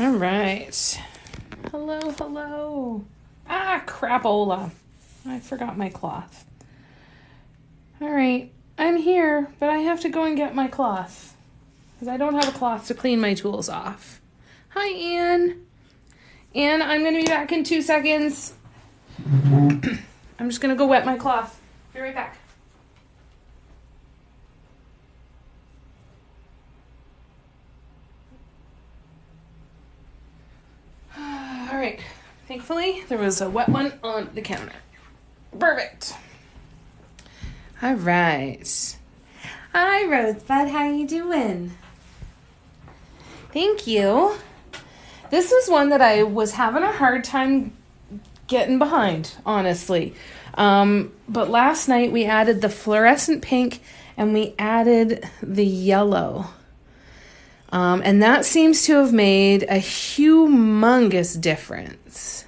All right. Hello, hello. Ah, crapola. I forgot my cloth. All right. I'm here, but I have to go and get my cloth because I don't have a cloth to clean my tools off. Hi, Anne. Anne, I'm going to be back in 2 seconds. I'm just going to go wet my cloth. Be right back. All right. Thankfully, there was a wet one on the counter. Perfect. All right. Hi, Rosebud. How you doing? Thank you. This was one that I was having a hard time getting behind, honestly. But last night we added the fluorescent pink and we added the yellow. And that seems to have made a humongous difference.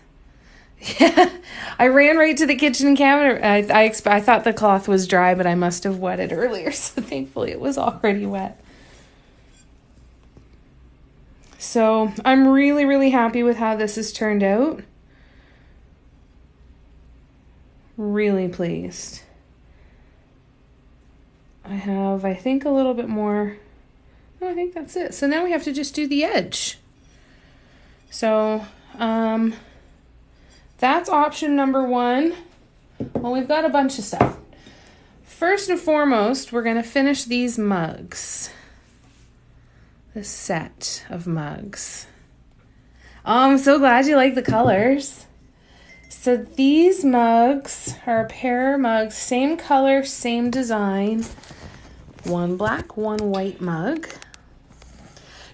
Yeah, I ran right to the kitchen cabinet. I thought the cloth was dry, but I must have wet it earlier, so thankfully it was already wet. So I'm really, really happy with how this has turned out. Really pleased. I have, I think, a little bit more. Oh, I think that's it. So now we have to just do the edge. So, that's option number one. Well, we've got a bunch of stuff. First and foremost, we're going to finish these mugs. This set of mugs. Oh, I'm so glad you like the colors. So these mugs are a pair of mugs, same color, same design. One black, one white mug.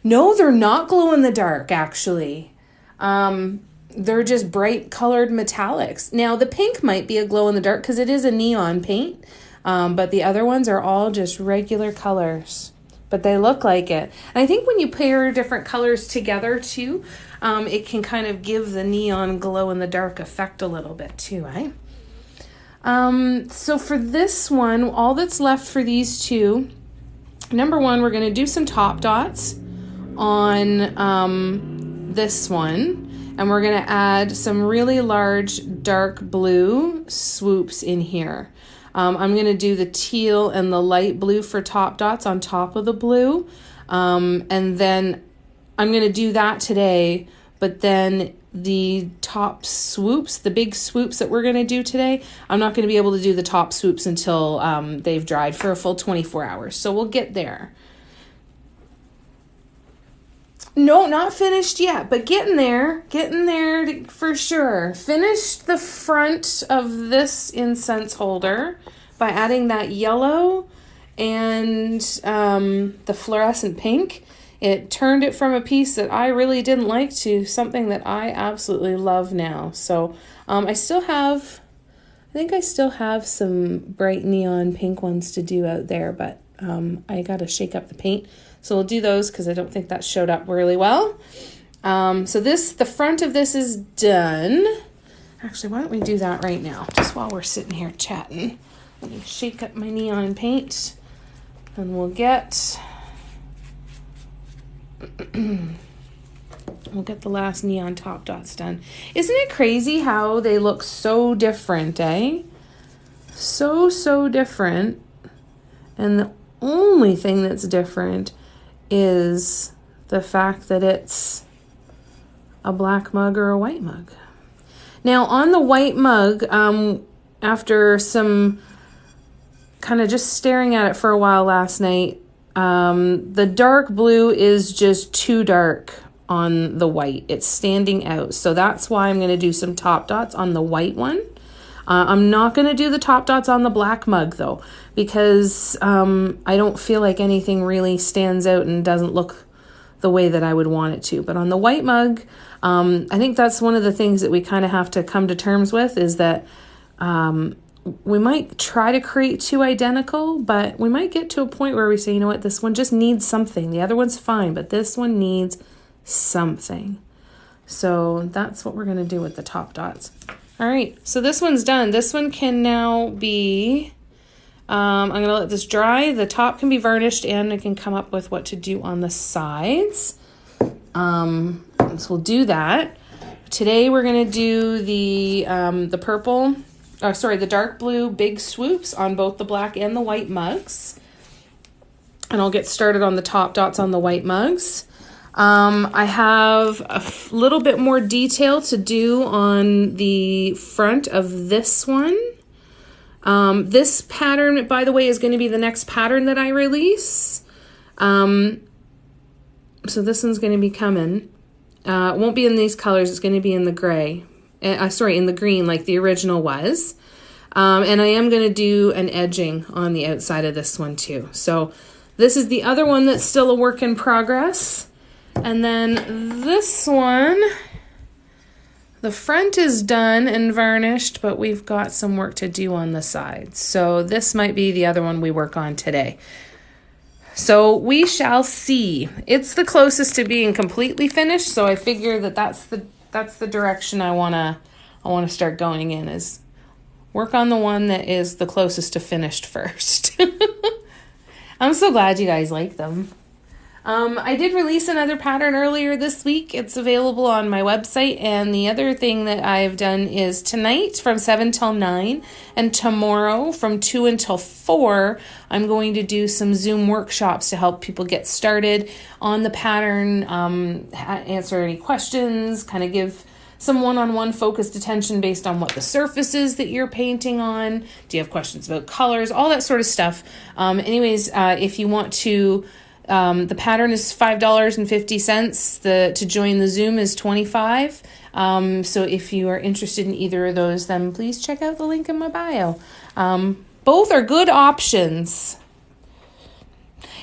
No, they're not glow in the dark, actually. They're just bright colored metallics. Now, the pink might be a glow in the dark because it is a neon paint, but the other ones are all just regular colors, but they look like it. And I think when you pair different colors together too, it can kind of give the neon glow in the dark effect a little bit too, eh? So for this one, all that's left for these two, number one, we're going to do some top dots on this one. And we're going to add some really large dark blue swoops in here. I'm going to do the teal and the light blue for top dots on top of the blue. And then I'm going to do that today. But then the top swoops, the big swoops that we're going to do today, I'm not going to be able to do the top swoops until they've dried for a full 24 hours. So we'll get there. No, not finished yet, but getting there for sure. Finished the front of this incense holder by adding that yellow and the fluorescent pink. It turned it from a piece that I really didn't like to something that I absolutely love now. So I think I still have some bright neon pink ones to do out there, but I got to shake up the paint. So we'll do those because I don't think that showed up really well. So the front of this is done. Actually, why don't we do that right now? Just while we're sitting here chatting. Let me shake up my neon paint and we'll get the last neon top dots done. Isn't it crazy how they look so different, eh? So different. And the only thing that's different is the fact that it's a black mug or a white mug. Now on the white mug, after some kind of just staring at it for a while last night, the dark blue is just too dark on the white. It's standing out. So that's why I'm going to do some top dots on the white one. I'm not going to do the top dots on the black mug though, because I don't feel like anything really stands out and doesn't look the way that I would want it to. But on the white mug, I think that's one of the things that we kind of have to come to terms with is that we might try to create two identical, but we might get to a point where we say, you know what, this one just needs something. The other one's fine, but this one needs something. So that's what we're going to do with the top dots. All right, so this one's done. This one can now be, I'm going to let this dry. The top can be varnished and I can come up with what to do on the sides. So we'll do that. Today we're going to do the dark blue big swoops on both the black and the white mugs. And I'll get started on the top dots on the white mugs. I have a little bit more detail to do on the front of this one. This pattern, by the way, is going to be the next pattern that I release. So this one's going to be coming. It won't be in these colors. It's going to be in the gray. In the green like the original was. And I am going to do an edging on the outside of this one too. So this is the other one that's still a work in progress. And then this one, the front is done and varnished, but we've got some work to do on the sides. So this might be the other one we work on today. So we shall see. It's the closest to being completely finished, so I figure that's the direction I wanna start going in, is work on the one that is the closest to finished first. I'm so glad you guys like them. I did release another pattern earlier this week. It's available on my website. And the other thing that I've done is tonight from 7 till 9 and tomorrow from 2 until 4, I'm going to do some Zoom workshops to help people get started on the pattern, answer any questions, kind of give some one-on-one focused attention based on what the surface is that you're painting on. Do you have questions about colors? All that sort of stuff. If you want to... the pattern is $5.50. To join the Zoom is $25. So if you are interested in either of those, then please check out the link in my bio. Both are good options.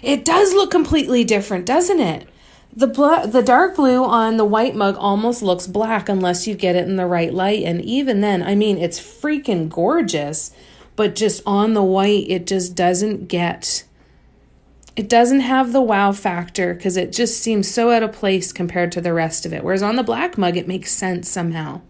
It does look completely different, doesn't it? The dark blue on the white mug almost looks black unless you get it in the right light. And even then, I mean, it's freaking gorgeous, but just on the white, it just doesn't get... It doesn't have the wow factor because it just seems so out of place compared to the rest of it. Whereas on the black mug, it makes sense somehow,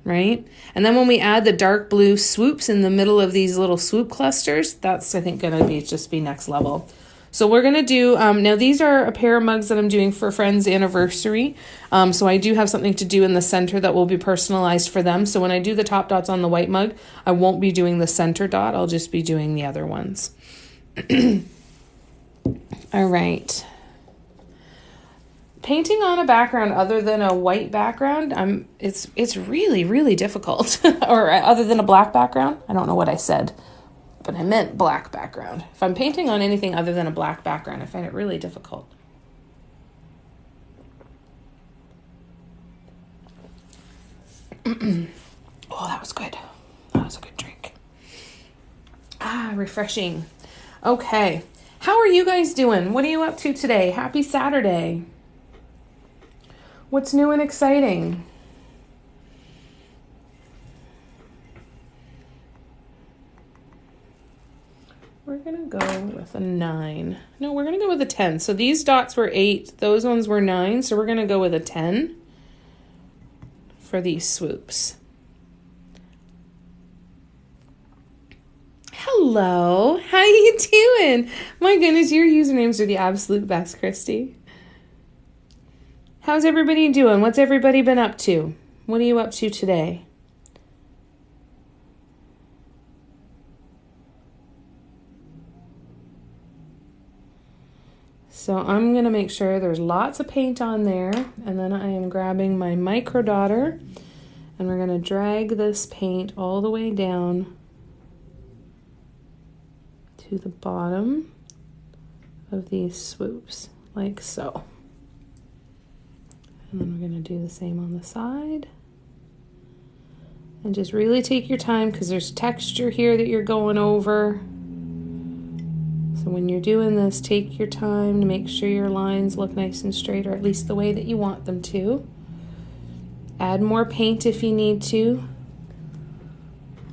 right? And then when we add the dark blue swoops in the middle of these little swoop clusters, that's, I think, going to be next level. So we're going to do, now these are a pair of mugs that I'm doing for a friend's anniversary. So I do have something to do in the center that will be personalized for them. So when I do the top dots on the white mug, I won't be doing the center dot. I'll just be doing the other ones. All right. Painting on a background other than a white background, it's really, really difficult. Or other than a black background. I don't know what I said, but I meant black background. If I'm painting on anything other than a black background, I find it really difficult. Oh, that was good. That was a good drink. Refreshing. Okay. How are you guys doing? What are you up to today? Happy Saturday. What's new and exciting? We're going to go with a 9. No, we're going to go with a 10. So these dots were 8. Those ones were 9. So we're going to go with a 10 for these swoops. Hello, how you doing? My goodness, your usernames are the absolute best, Christy. How's everybody doing? What's everybody been up to? What are you up to today? So I'm going to make sure there's lots of paint on there, and then I am grabbing my micro dotter, and we're going to drag this paint all the way down to the bottom of these swoops, like so. And then we're going to do the same on the side. And just really take your time because there's texture here that you're going over. So when you're doing this, take your time to make sure your lines look nice and straight, or at least the way that you want them to. Add more paint if you need to.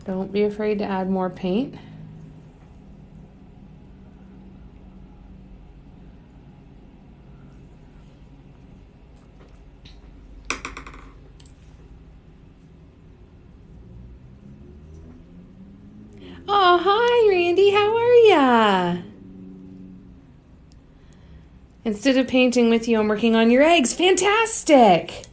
Don't be afraid to add more paint. Oh, hi, Randy. How are ya? Instead of painting with you, I'm working on your eggs. Fantastic.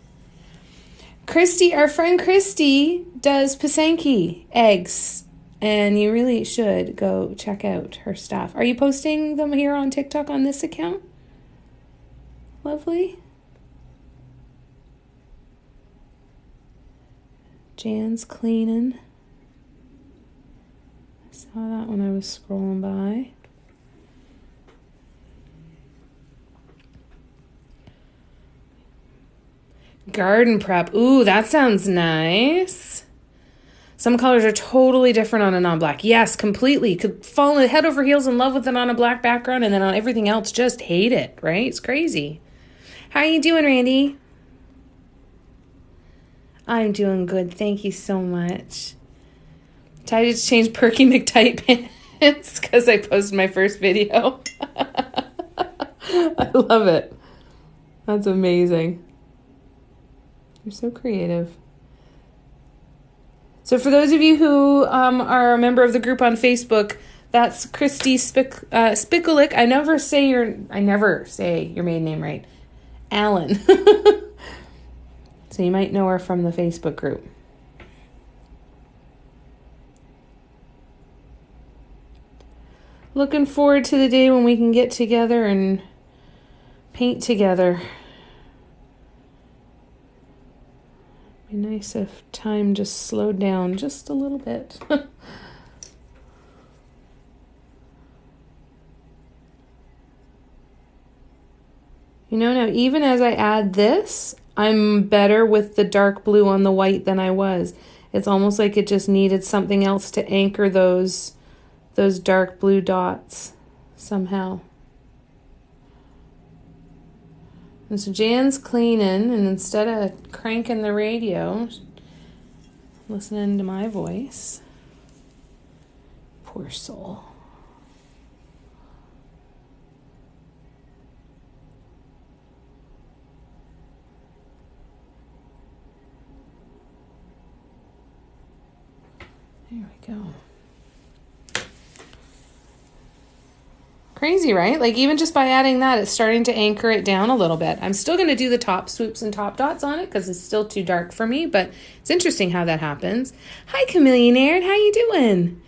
Christy, our friend Christy, does Pisanki eggs. And you really should go check out her stuff. Are you posting them here on TikTok on this account? Lovely. Jan's cleaning. I saw that when I was scrolling by. Garden prep. Ooh, that sounds nice. Some colors are totally different on a non-black. Yes, completely. Could fall head over heels in love with it on a black background, and then on everything else, just hate it, right? It's crazy. How are you doing, Randy? I'm doing good. Thank you so much. Ty just changed Perky McTight pants because I posted my first video. I love it. That's amazing. You're so creative. So for those of you who are a member of the group on Facebook, that's Christy Spikulik. I never say your maiden name right. Allen. So you might know her from the Facebook group. Looking forward to the day when we can get together and paint together. Be nice if time just slowed down just a little bit. Now even as I add this, I'm better with the dark blue on the white than I was. It's almost like it just needed something else to anchor those dark blue dots somehow. And so Jan's cleaning, and instead of cranking the radio, listening to my voice. Poor soul. There we go. Crazy, right? Like even just by adding that, it's starting to anchor it down a little bit. I'm still going to do the top swoops and top dots on it because it's still too dark for me, but it's interesting how that happens. Hi, Chameleonaire. How you doing?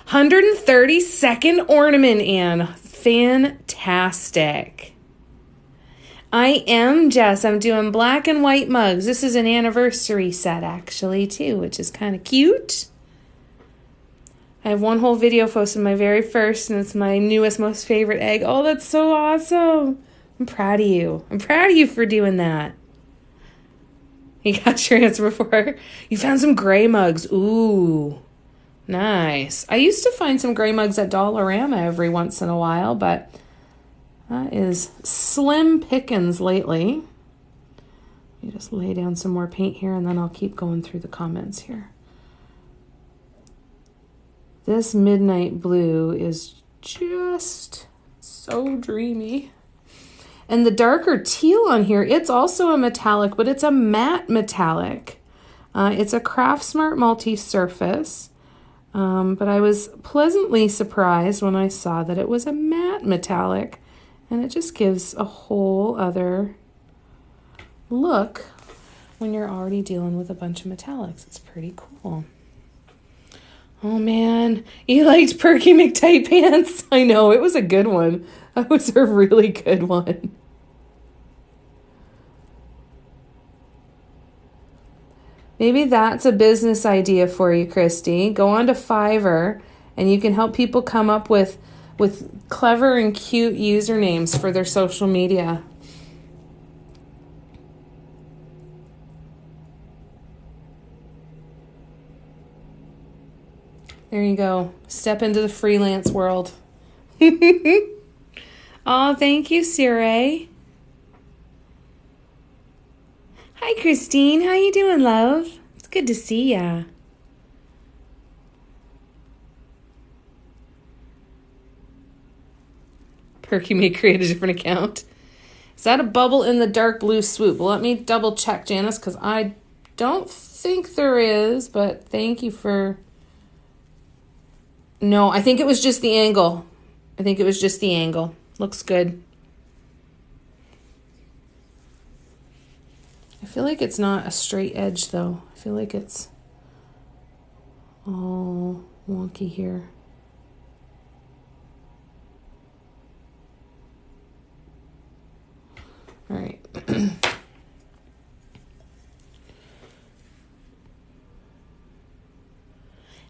132nd ornament, Anne. Fantastic. I am, Jess. I'm doing black and white mugs. This is an anniversary set, actually, too, which is kind of cute. I have one whole video posted, my very first, and it's my newest, most favorite egg. Oh, that's so awesome. I'm proud of you. I'm proud of you for doing that. You got your answer before. You found some gray mugs. Ooh, nice. I used to find some gray mugs at Dollarama every once in a while, but that is slim pickings lately. Let me just lay down some more paint here, and then I'll keep going through the comments here. This midnight blue is just so dreamy. And the darker teal on here, it's also a metallic, but it's a matte metallic. It's a Craftsmart multi-surface, but I was pleasantly surprised when I saw that it was a matte metallic, and it just gives a whole other look when you're already dealing with a bunch of metallics. It's pretty cool. Oh man, you liked Perky McTight pants? I know, it was a good one. That was a really good one. Maybe that's a business idea for you, Christy. Go on to Fiverr and you can help people come up with clever and cute usernames for their social media. There you go. Step into the freelance world. Oh, thank you, Sire. Hi, Christine. How you doing, love? It's good to see ya. Perky may create a different account. Is that a bubble in the dark blue swoop? Well, let me double check, Janice, because I don't think there is, but thank you for... No, I think it was just the angle. Looks good. feel like it's not a straight edge though. I feel like it's all wonky here. All right.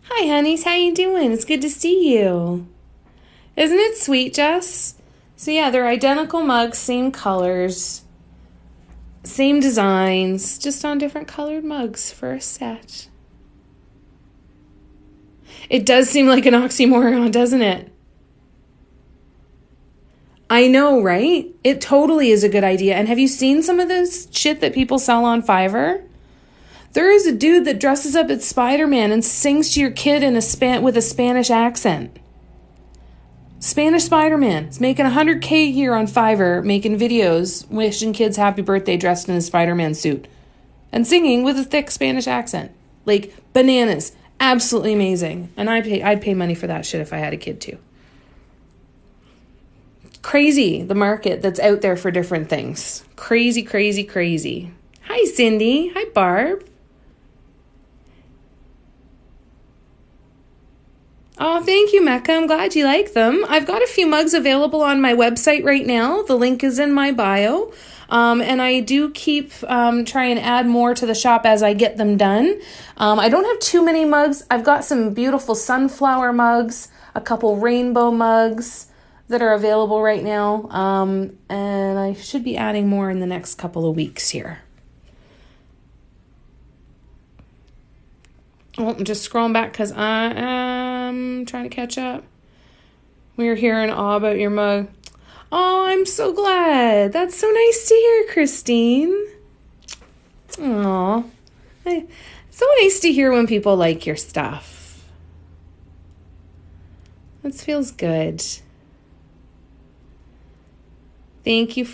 Hi, honeys. How you doing? It's good to see you. Isn't it sweet, Jess? So yeah, they're identical mugs, same colors, same designs, just on different colored mugs for a set. It does seem like an oxymoron, doesn't it? I know, right? It totally is a good idea. And have you seen some of this shit that people sell on Fiverr? There is a dude that dresses up as Spider-Man and sings to your kid in with a Spanish accent. Spanish Spider-Man. He's making $100K a year on Fiverr, making videos, wishing kids happy birthday dressed in a Spider-Man suit. And singing with a thick Spanish accent. Like, bananas. Absolutely amazing. And I'd pay money for that shit if I had a kid too. Crazy, the market that's out there for different things. Crazy, crazy, crazy. Hi, Cindy. Hi, Barb. Oh, thank you, Mecca. I'm glad you like them. I've got a few mugs available on my website right now. The link is in my bio. And I do keep try and add more to the shop as I get them done. I don't have too many mugs. I've got some beautiful sunflower mugs, a couple rainbow mugs that are available right now. And I should be adding more in the next couple of weeks here. Oh, I'm just scrolling back because I am trying to catch up. We were hearing all about your mug. Oh, I'm so glad. That's so nice to hear, Christine. Aw. So nice to hear when people like your stuff. That feels good. Thank you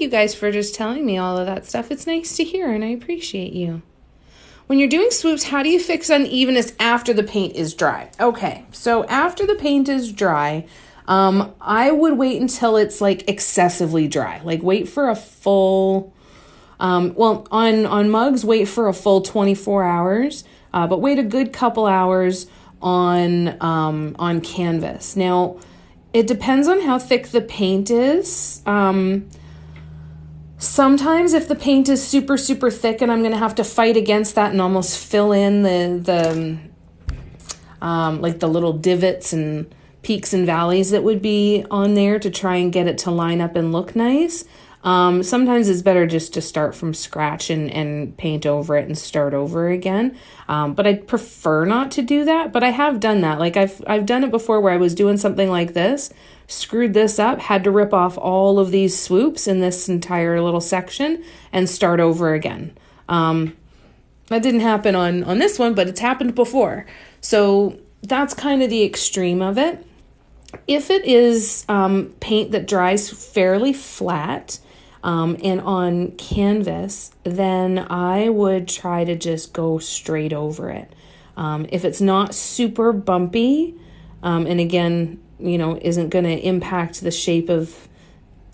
guys for just telling me all of that stuff. It's nice to hear and I appreciate you. When you're doing swoops, how do you fix unevenness after the paint is dry? Okay, so after the paint is dry, I would wait until it's like excessively dry. Like wait for a full, on mugs, wait for a full 24 hours, but wait a good couple hours on canvas. Now, it depends on how thick the paint is. Sometimes if the paint is super, super thick and I'm going to have to fight against that and almost fill in the like the little divots and peaks and valleys that would be on there to try and get it to line up and look nice. Sometimes it's better just to start from scratch and paint over it and start over again. But I'd prefer not to do that, but I have done that. Like I've done it before where I was doing something like this, screwed this up, had to rip off all of these swoops in this entire little section and start over again. That didn't happen on this one, but it's happened before. So that's kind of the extreme of it. If it is paint that dries fairly flat and on canvas, then I would try to just go straight over it. If it's not super bumpy, and again, isn't going to impact the shape of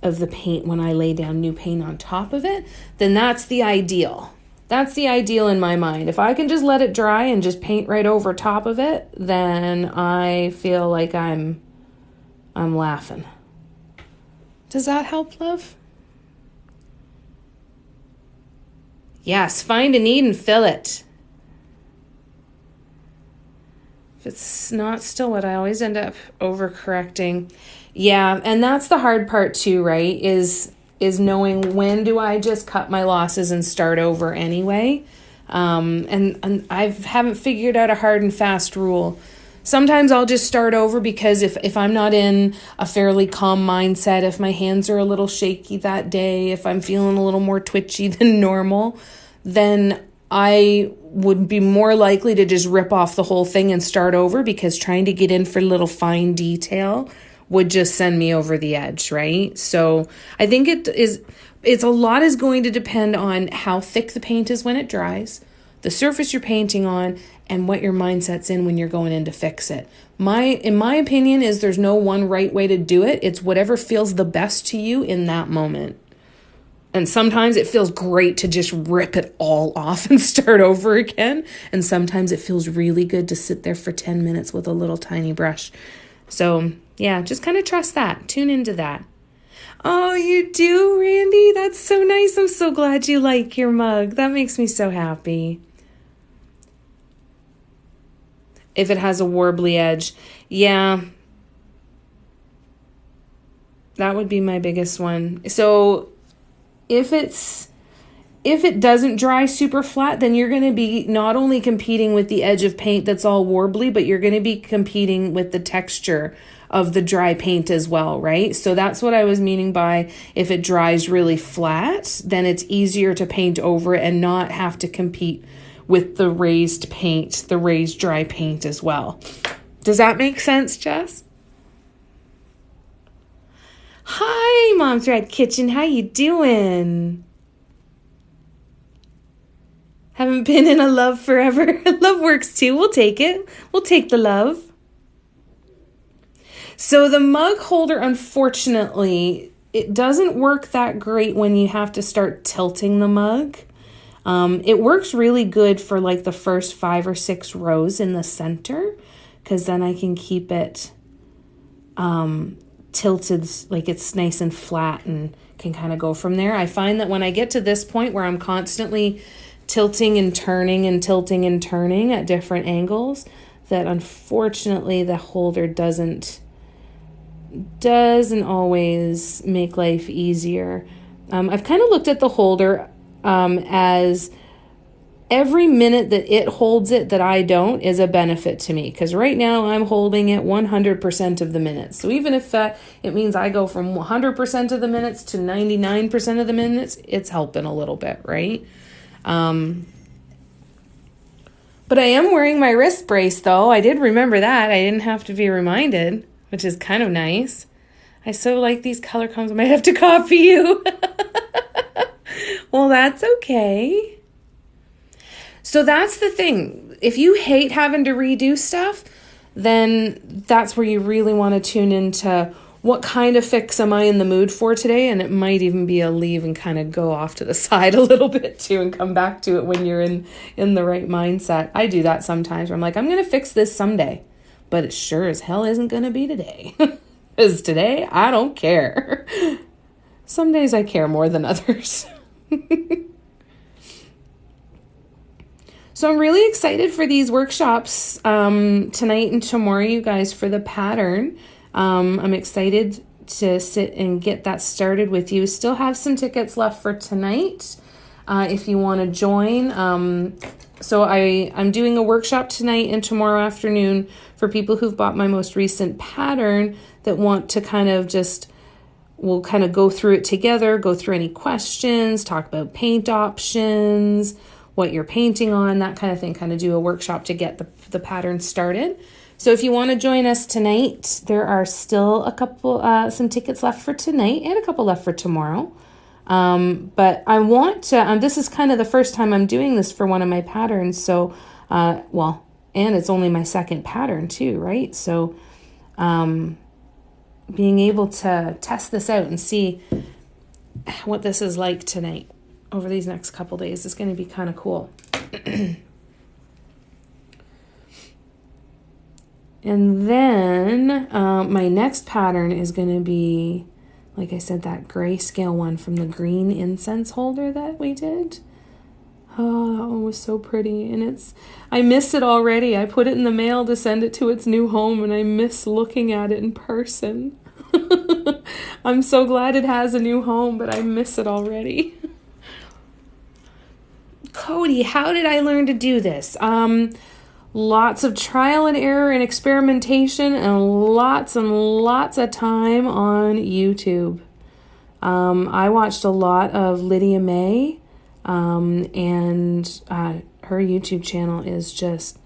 the paint when I lay down new paint on top of it, then that's the ideal. That's the ideal in my mind. If I can just let it dry and just paint right over top of it, then I feel like I'm laughing. Does that help, love? Yes, find a need and fill it. If it's not still what I always end up overcorrecting. Yeah, and that's the hard part too, right? Is knowing when do I just cut my losses and start over anyway. And I haven't figured out a hard and fast rule. Sometimes I'll just start over because if I'm not in a fairly calm mindset, if my hands are a little shaky that day, if I'm feeling a little more twitchy than normal, then I would be more likely to just rip off the whole thing and start over, because trying to get in for little fine detail would just send me over the edge, right? So I think it's a lot is going to depend on how thick the paint is when it dries, the surface you're painting on, and what your mindset's in when you're going in to fix it. In my opinion, is there's no one right way to do it. It's whatever feels the best to you in that moment. And sometimes it feels great to just rip it all off and start over again. And sometimes it feels really good to sit there for 10 minutes with a little tiny brush. So yeah, just kind of trust that. Tune into that. Oh, you do, Randy? That's so nice. I'm so glad you like your mug. That makes me so happy. If it has a warbly edge, yeah, that would be my biggest one. So if it doesn't dry super flat, then you're going to be not only competing with the edge of paint that's all warbly, but you're going to be competing with the texture of the dry paint as well, right? So that's what I was meaning by if it dries really flat, then it's easier to paint over it and not have to compete with the raised paint, the raised dry paint as well. Does that make sense, Jess? Hi, Mom's Red Kitchen. How you doing? Haven't been in a love forever. Love works too. We'll take it. We'll take the love. So the mug holder, unfortunately, it doesn't work that great when you have to start tilting the mug. It works really good for like the first 5 or 6 rows in the center, because then I can keep it tilted, like it's nice and flat and can kind of go from there. I find that when I get to this point where I'm constantly tilting and turning and tilting and turning at different angles, that unfortunately the holder doesn't always make life easier. I've kind of looked at the holder as every minute that it holds it that I don't is a benefit to me, because right now I'm holding it 100% of the minutes. So even if it means I go from 100% of the minutes to 99% of the minutes, it's helping a little bit, right? But I am wearing my wrist brace, though. I did remember that. I didn't have to be reminded, which is kind of nice. I so like these color combs. I might have to copy you. Well, that's okay. So that's the thing. If you hate having to redo stuff, then that's where you really want to tune into what kind of fix am I in the mood for today? And it might even be a leave and kind of go off to the side a little bit too and come back to it when you're in the right mindset. I do that sometimes where I'm like, I'm going to fix this someday, but it sure as hell isn't going to be today. Because today, I don't care. Some days I care more than others. So I'm really excited for these workshops tonight and tomorrow, you guys, for the pattern. I'm excited to sit and get that started with you. Still have some tickets left for tonight if you want to join. So I'm doing a workshop tonight and tomorrow afternoon for people who've bought my most recent pattern that want to kind of just, we'll kind of go through it together, go through any questions, talk about paint options, what you're painting on, that kind of thing, kind of do a workshop to get the pattern started. So if you want to join us tonight, there are still a couple, some tickets left for tonight and a couple left for tomorrow. But I want to, this is kind of the first time I'm doing this for one of my patterns. So, and it's only my second pattern too, right? So, being able to test this out and see what this is like tonight over these next couple days is going to be kind of cool. And then my next pattern is going to be, like I said, that grayscale one from the green incense holder that we did. Oh, that one was so pretty. And I miss it already. I put it in the mail to send it to its new home, and I miss looking at it in person. I'm so glad it has a new home, but I miss it already. Cody, how did I learn to do this? Lots of trial and error and experimentation and lots of time on YouTube. I watched a lot of Lydia May, and her YouTube channel is just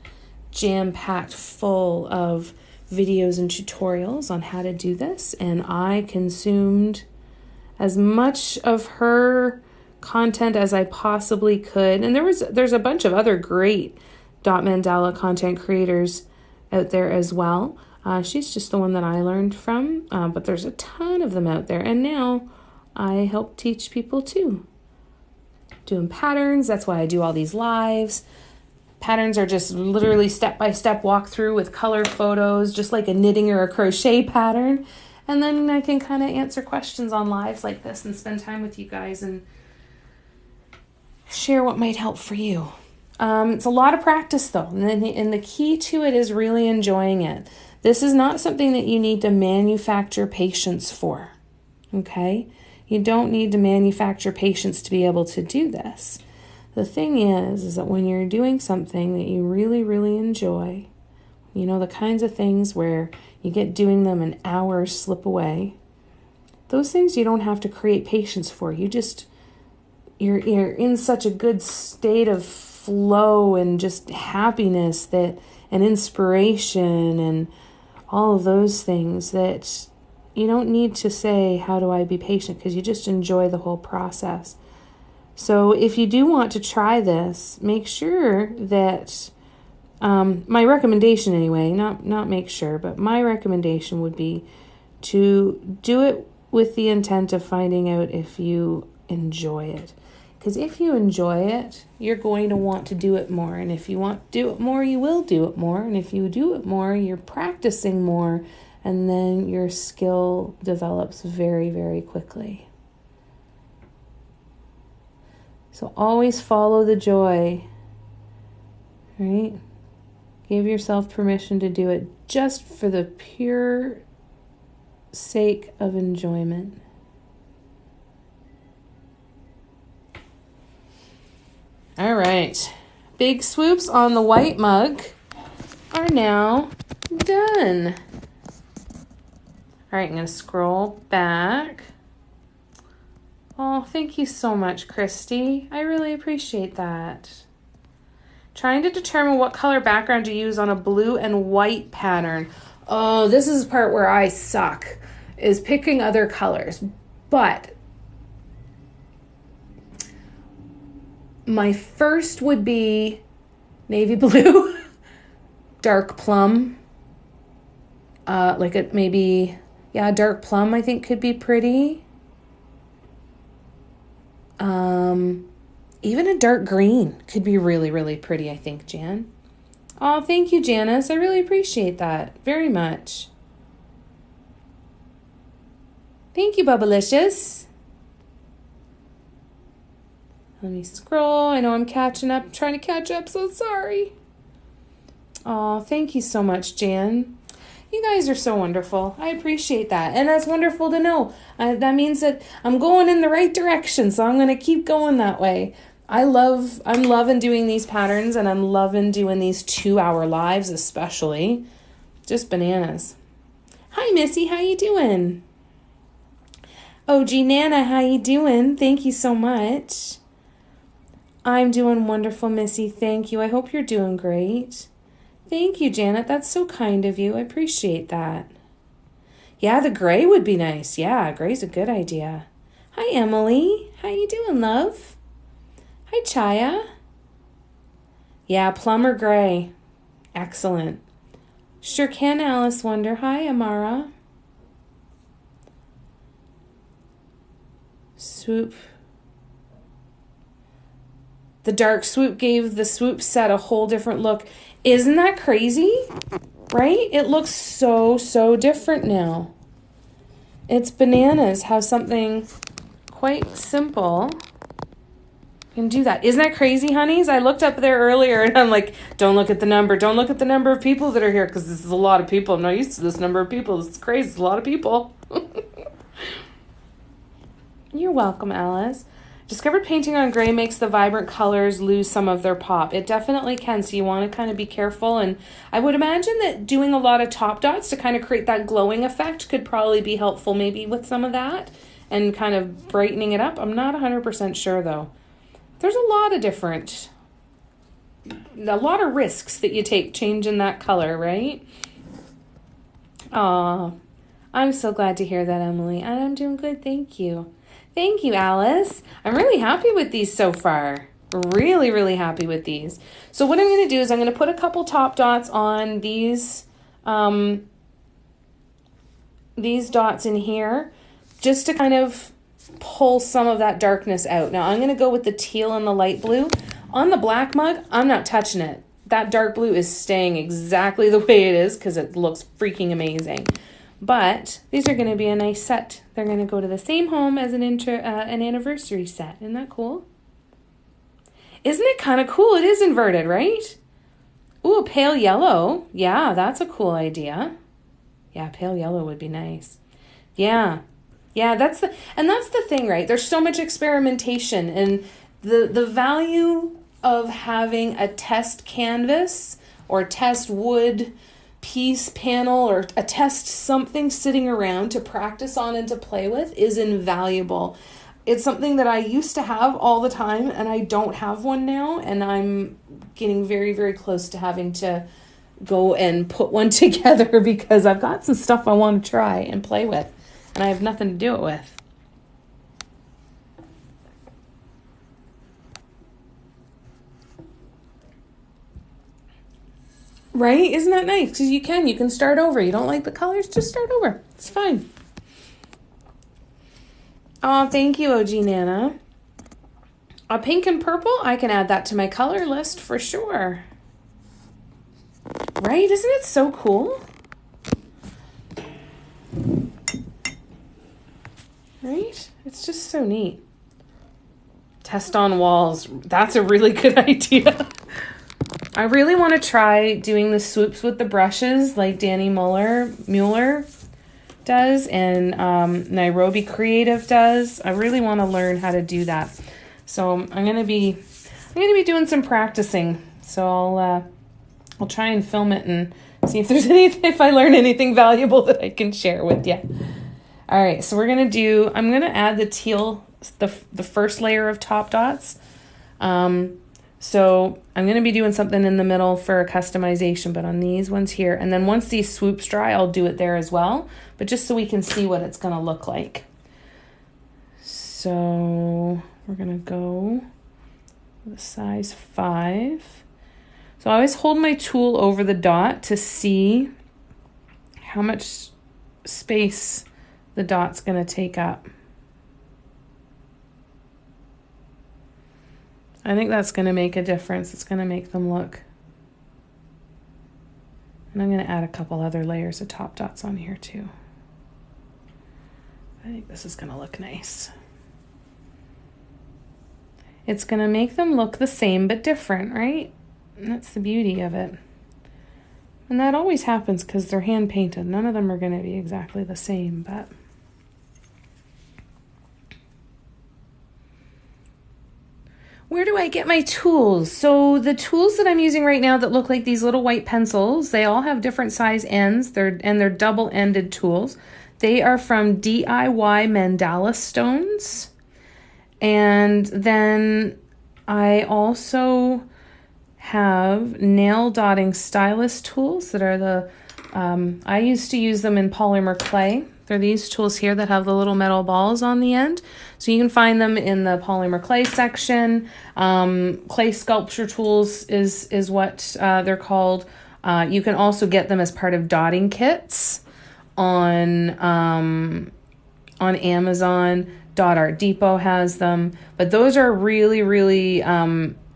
jam-packed full of videos and tutorials on how to do this, and I consumed as much of her content as I possibly could. And there's a bunch of other great Dot Mandala content creators out there as well. She's just the one that I learned from, but there's a ton of them out there. And now I help teach people too. Doing patterns, that's why I do all these lives. Patterns are just literally step-by-step walkthrough with color photos, just like a knitting or a crochet pattern. And then I can kind of answer questions on lives like this and spend time with you guys and share what might help for you. It's a lot of practice though, and the key to it is really enjoying it. This is not something that you need to manufacture patience for, okay? You don't need to manufacture patience to be able to do this. The thing is that when you're doing something that you really, really enjoy, you know, the kinds of things where you get doing them and hours slip away, those things you don't have to create patience for. You're in such a good state of flow and just happiness and inspiration and all of those things that you don't need to say, how do I be patient? Because you just enjoy the whole process. So if you do want to try this, make sure that, my recommendation anyway, not make sure, but my recommendation would be to do it with the intent of finding out if you enjoy it. Because if you enjoy it, you're going to want to do it more. And if you want to do it more, you will do it more. And if you do it more, you're practicing more. And then your skill develops very, very quickly. So always follow the joy, right? Give yourself permission to do it just for the pure sake of enjoyment. All right, big swoops on the white mug are now done. All right, I'm going to scroll back. Oh, thank you so much, Christy. I really appreciate that. Trying to determine what color background to use on a blue and white pattern. Oh, this is the part where I suck, is picking other colors. But my first would be navy blue, dark plum, dark plum I think could be pretty. Even a dark green could be really, really pretty, I think, Jan. Oh, thank you, Janice. I really appreciate that very much. Thank you, Bubblicious. Let me scroll. I know I'm catching up, trying to catch up, so sorry. Oh, thank you so much, Jan. You guys are so wonderful. I appreciate that. And that's wonderful to know. That means that I'm going in the right direction, so I'm going to keep going that way. I'm loving doing these patterns, and I'm loving doing these 2-hour lives especially. Just bananas. Hi, Missy. How you doing? OG Nana, how you doing? Thank you so much. I'm doing wonderful, Missy. Thank you. I hope you're doing great. Thank you, Janet. That's so kind of you. I appreciate that. Yeah, the gray would be nice. Yeah, gray's a good idea. Hi, Emily. How you doing, love? Hi, Chaya. Yeah, plum or gray. Excellent. Sure can, Alice Wonder. Hi, Amara. Swoop. The dark swoop gave the swoop set a whole different look. Isn't that crazy? Right? It looks so, so different now. It's bananas how something quite simple can do that. Isn't that crazy, honeys? I looked up there earlier and I'm like, don't look at the number. Don't look at the number of people that are here because this is a lot of people. I'm not used to this number of people. This is crazy. It's a lot of people. You're welcome, Alice. Discovered painting on gray makes the vibrant colors lose some of their pop. It definitely can, so you want to kind of be careful. And I would imagine that doing a lot of top dots to kind of create that glowing effect could probably be helpful maybe with some of that and kind of brightening it up. I'm not 100% sure, though. There's a lot of risks that you take changing that color, right? Aw, I'm so glad to hear that, Emily. And I'm doing good, thank you. Thank you, Alice. I'm really happy with these so far. Really, really happy with these. So what I'm going to do is I'm going to put a couple top dots on these dots in here just to kind of pull some of that darkness out. Now I'm going to go with the teal and the light blue. On the black mug, I'm not touching it. That dark blue is staying exactly the way it is because it looks freaking amazing. But these are going to be a nice set. They're going to go to the same home as an anniversary set. Isn't that cool? Isn't it kind of cool? It is inverted, right? Ooh, pale yellow. Yeah, that's a cool idea. Yeah, pale yellow would be nice. Yeah. Yeah, that's the thing, right? There's so much experimentation, and the value of having a test canvas or test wood piece panel or a test something sitting around to practice on and to play with is invaluable. It's something that I used to have all the time, and I don't have one now, and I'm getting very, very close to having to go and put one together because I've got some stuff I want to try and play with, and I have nothing to do it with. Right? Isn't that nice? Because you can start over. You don't like the colors? Just start over. It's fine. Oh, thank you, OG Nana. A pink and purple, I can add that to my color list for sure. Right? Isn't it so cool? Right? It's just so neat. Test on walls. That's a really good idea. I really want to try doing the swoops with the brushes like Danny Mueller does and Nairobi Creative does. I really want to learn how to do that. So I'm gonna be doing some practicing. So I'll try and film it and see if there's if I learn anything valuable that I can share with you. All right, so I'm gonna add the teal, the first layer of top dots. So I'm going to be doing something in the middle for a customization, but on these ones here. And then once these swoops dry, I'll do it there as well. But just so we can see what it's going to look like. So we're going to go with a size 5. So I always hold my tool over the dot to see how much space the dot's going to take up. I think that's going to make a difference. It's going to make them look. And I'm going to add a couple other layers of top dots on here too. I think this is going to look nice. It's going to make them look the same but different, right? And that's the beauty of it. And that always happens because they're hand painted. None of them are going to be exactly the same, but... Where do I get my tools? So the tools that I'm using right now that look like these little white pencils, they all have different size ends. They're double-ended tools. They are from DIY Mandala Stones. And then I also have nail dotting stylus tools that are the, I used to use them in polymer clay. They're these tools here that have the little metal balls on the end. So you can find them in the polymer clay section. Clay sculpture tools is what they're called. You can also get them as part of dotting kits on Amazon. Dot Art Depot has them. But those are really, really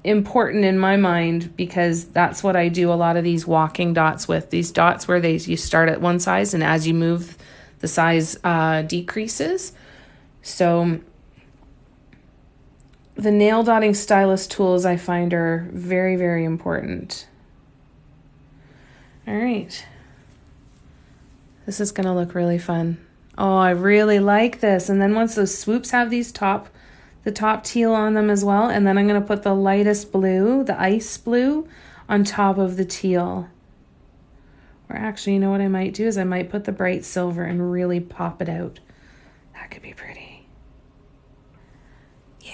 important in my mind because that's what I do a lot of these walking dots with. These dots where you start at one size and as you move the size decreases. So the nail dotting stylus tools I find are very, very important. All right. This is going to look really fun. Oh, I really like this. And then once those swoops have the top teal on them as well, and then I'm going to put the lightest blue, the ice blue, on top of the teal. Or actually, you know what I might do is I might put the bright silver and really pop it out. That could be pretty. Yeah,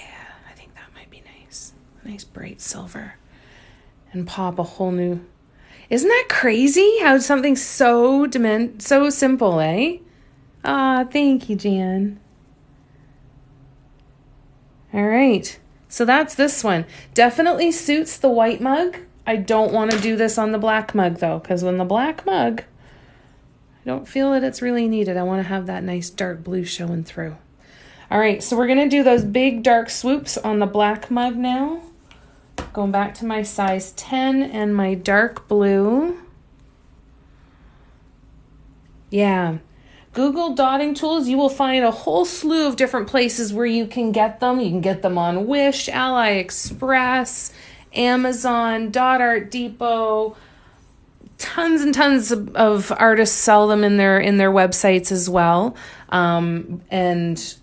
I think that might be nice. Nice bright silver. And pop a whole new... Isn't that crazy how something's so simple, eh? Ah, thank you, Jan. All right. So that's this one. Definitely suits the white mug. I don't want to do this on the black mug though, because when the black mug, I don't feel that it's really needed. I want to have that nice dark blue showing through. All right, so we're going to do those big dark swoops on the black mug now. Going back to my size 10 and my dark blue. Yeah. Google dotting tools. You will find a whole slew of different places where you can get them. You can get them on Wish, AliExpress, Amazon, Dot Art Depot. Tons and tons of artists sell them in their websites as well. And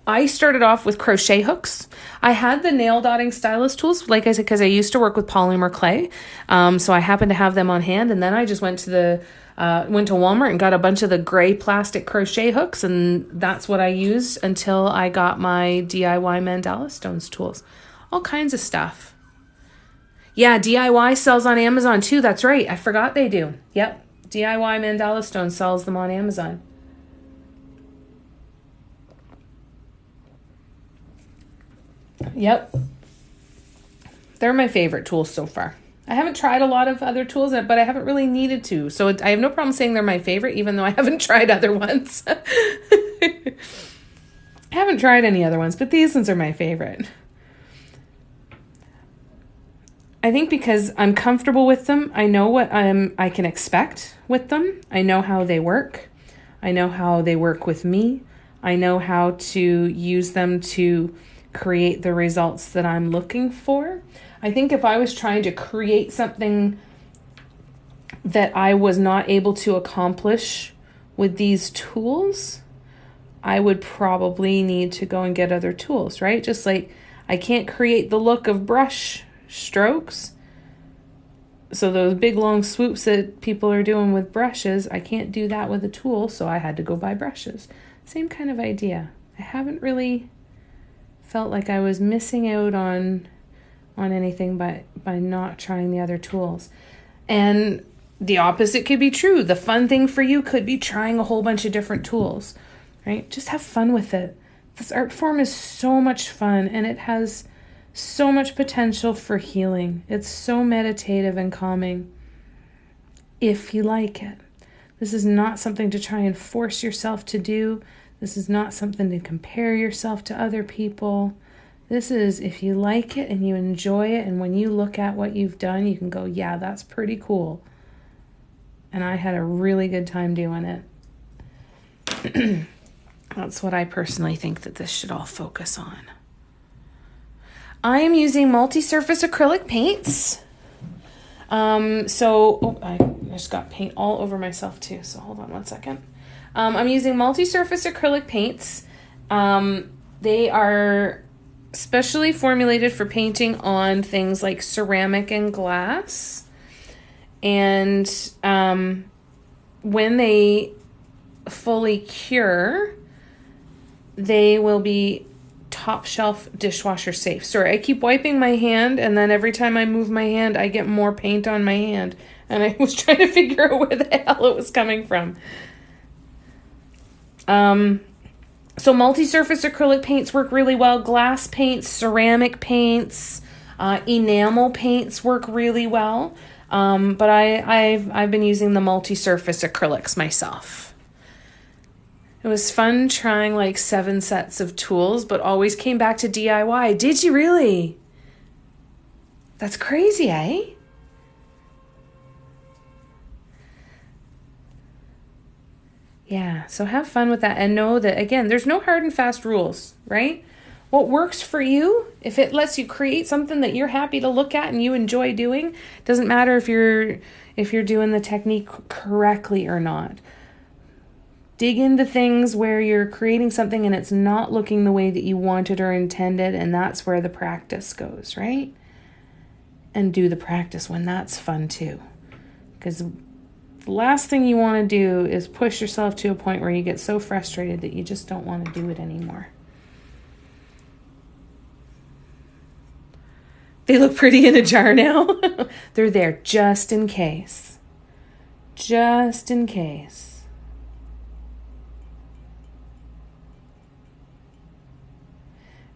I started off with crochet hooks. I had the nail dotting stylus tools, like I said, because I used to work with polymer clay. So I happened to have them on hand. And then I just went to Walmart and got a bunch of the gray plastic crochet hooks. And that's what I used until I got my DIY mandala stones tools. All kinds of stuff. Yeah, DIY sells on Amazon too. That's right. I forgot they do. Yep. DIY mandala stone sells them on Amazon. Yep. They're my favorite tools so far. I haven't tried a lot of other tools, but I haven't really needed to. So I have no problem saying they're my favorite, even though I haven't tried other ones. I haven't tried any other ones, but these ones are my favorite. I think because I'm comfortable with them, I know what I can expect with them. I know how they work. I know how they work with me. I know how to use them to create the results that I'm looking for. I think if I was trying to create something that I was not able to accomplish with these tools, I would probably need to go and get other tools, right? Just like I can't create the look of brush strokes. So those big long swoops that people are doing with brushes, I can't do that with a tool, so I had to go buy brushes. Same kind of idea. I haven't really felt like I was missing out on anything by not trying the other tools. And the opposite could be true. The fun thing for you could be trying a whole bunch of different tools, right? Just have fun with it. This art form is so much fun, and it has so much potential for healing. It's so meditative and calming if you like it. This is not something to try and force yourself to do. This is not something to compare yourself to other people. This is if you like it and you enjoy it, and when you look at what you've done, you can go, yeah, that's pretty cool. And I had a really good time doing it. That's what I personally think that this should all focus on. I am using multi-surface acrylic paints. I just got paint all over myself too, so hold on one second. I'm using multi-surface acrylic paints. They are specially formulated for painting on things like ceramic and glass. And when they fully cure, they will be top shelf dishwasher safe. Sorry, I keep wiping my hand, and then every time I move my hand, I get more paint on my hand. And I was trying to figure out where the hell it was coming from. So multi-surface acrylic paints work really well. Glass paints, ceramic paints, enamel paints work really well. But I've been using the multi-surface acrylics myself. It was fun trying like 7 sets of tools, but always came back to DIY. Did you really? That's crazy, eh? Yeah, so have fun with that and know that, again, there's no hard and fast rules, right? What works for you, if it lets you create something that you're happy to look at and you enjoy doing, doesn't matter if you're doing the technique correctly or not. Dig into things where you're creating something and it's not looking the way that you wanted or intended, and that's where the practice goes, right? And do the practice when that's fun too. Because the last thing you want to do is push yourself to a point where you get so frustrated that you just don't want to do it anymore. They look pretty in a jar now. They're there just in case. Just in case.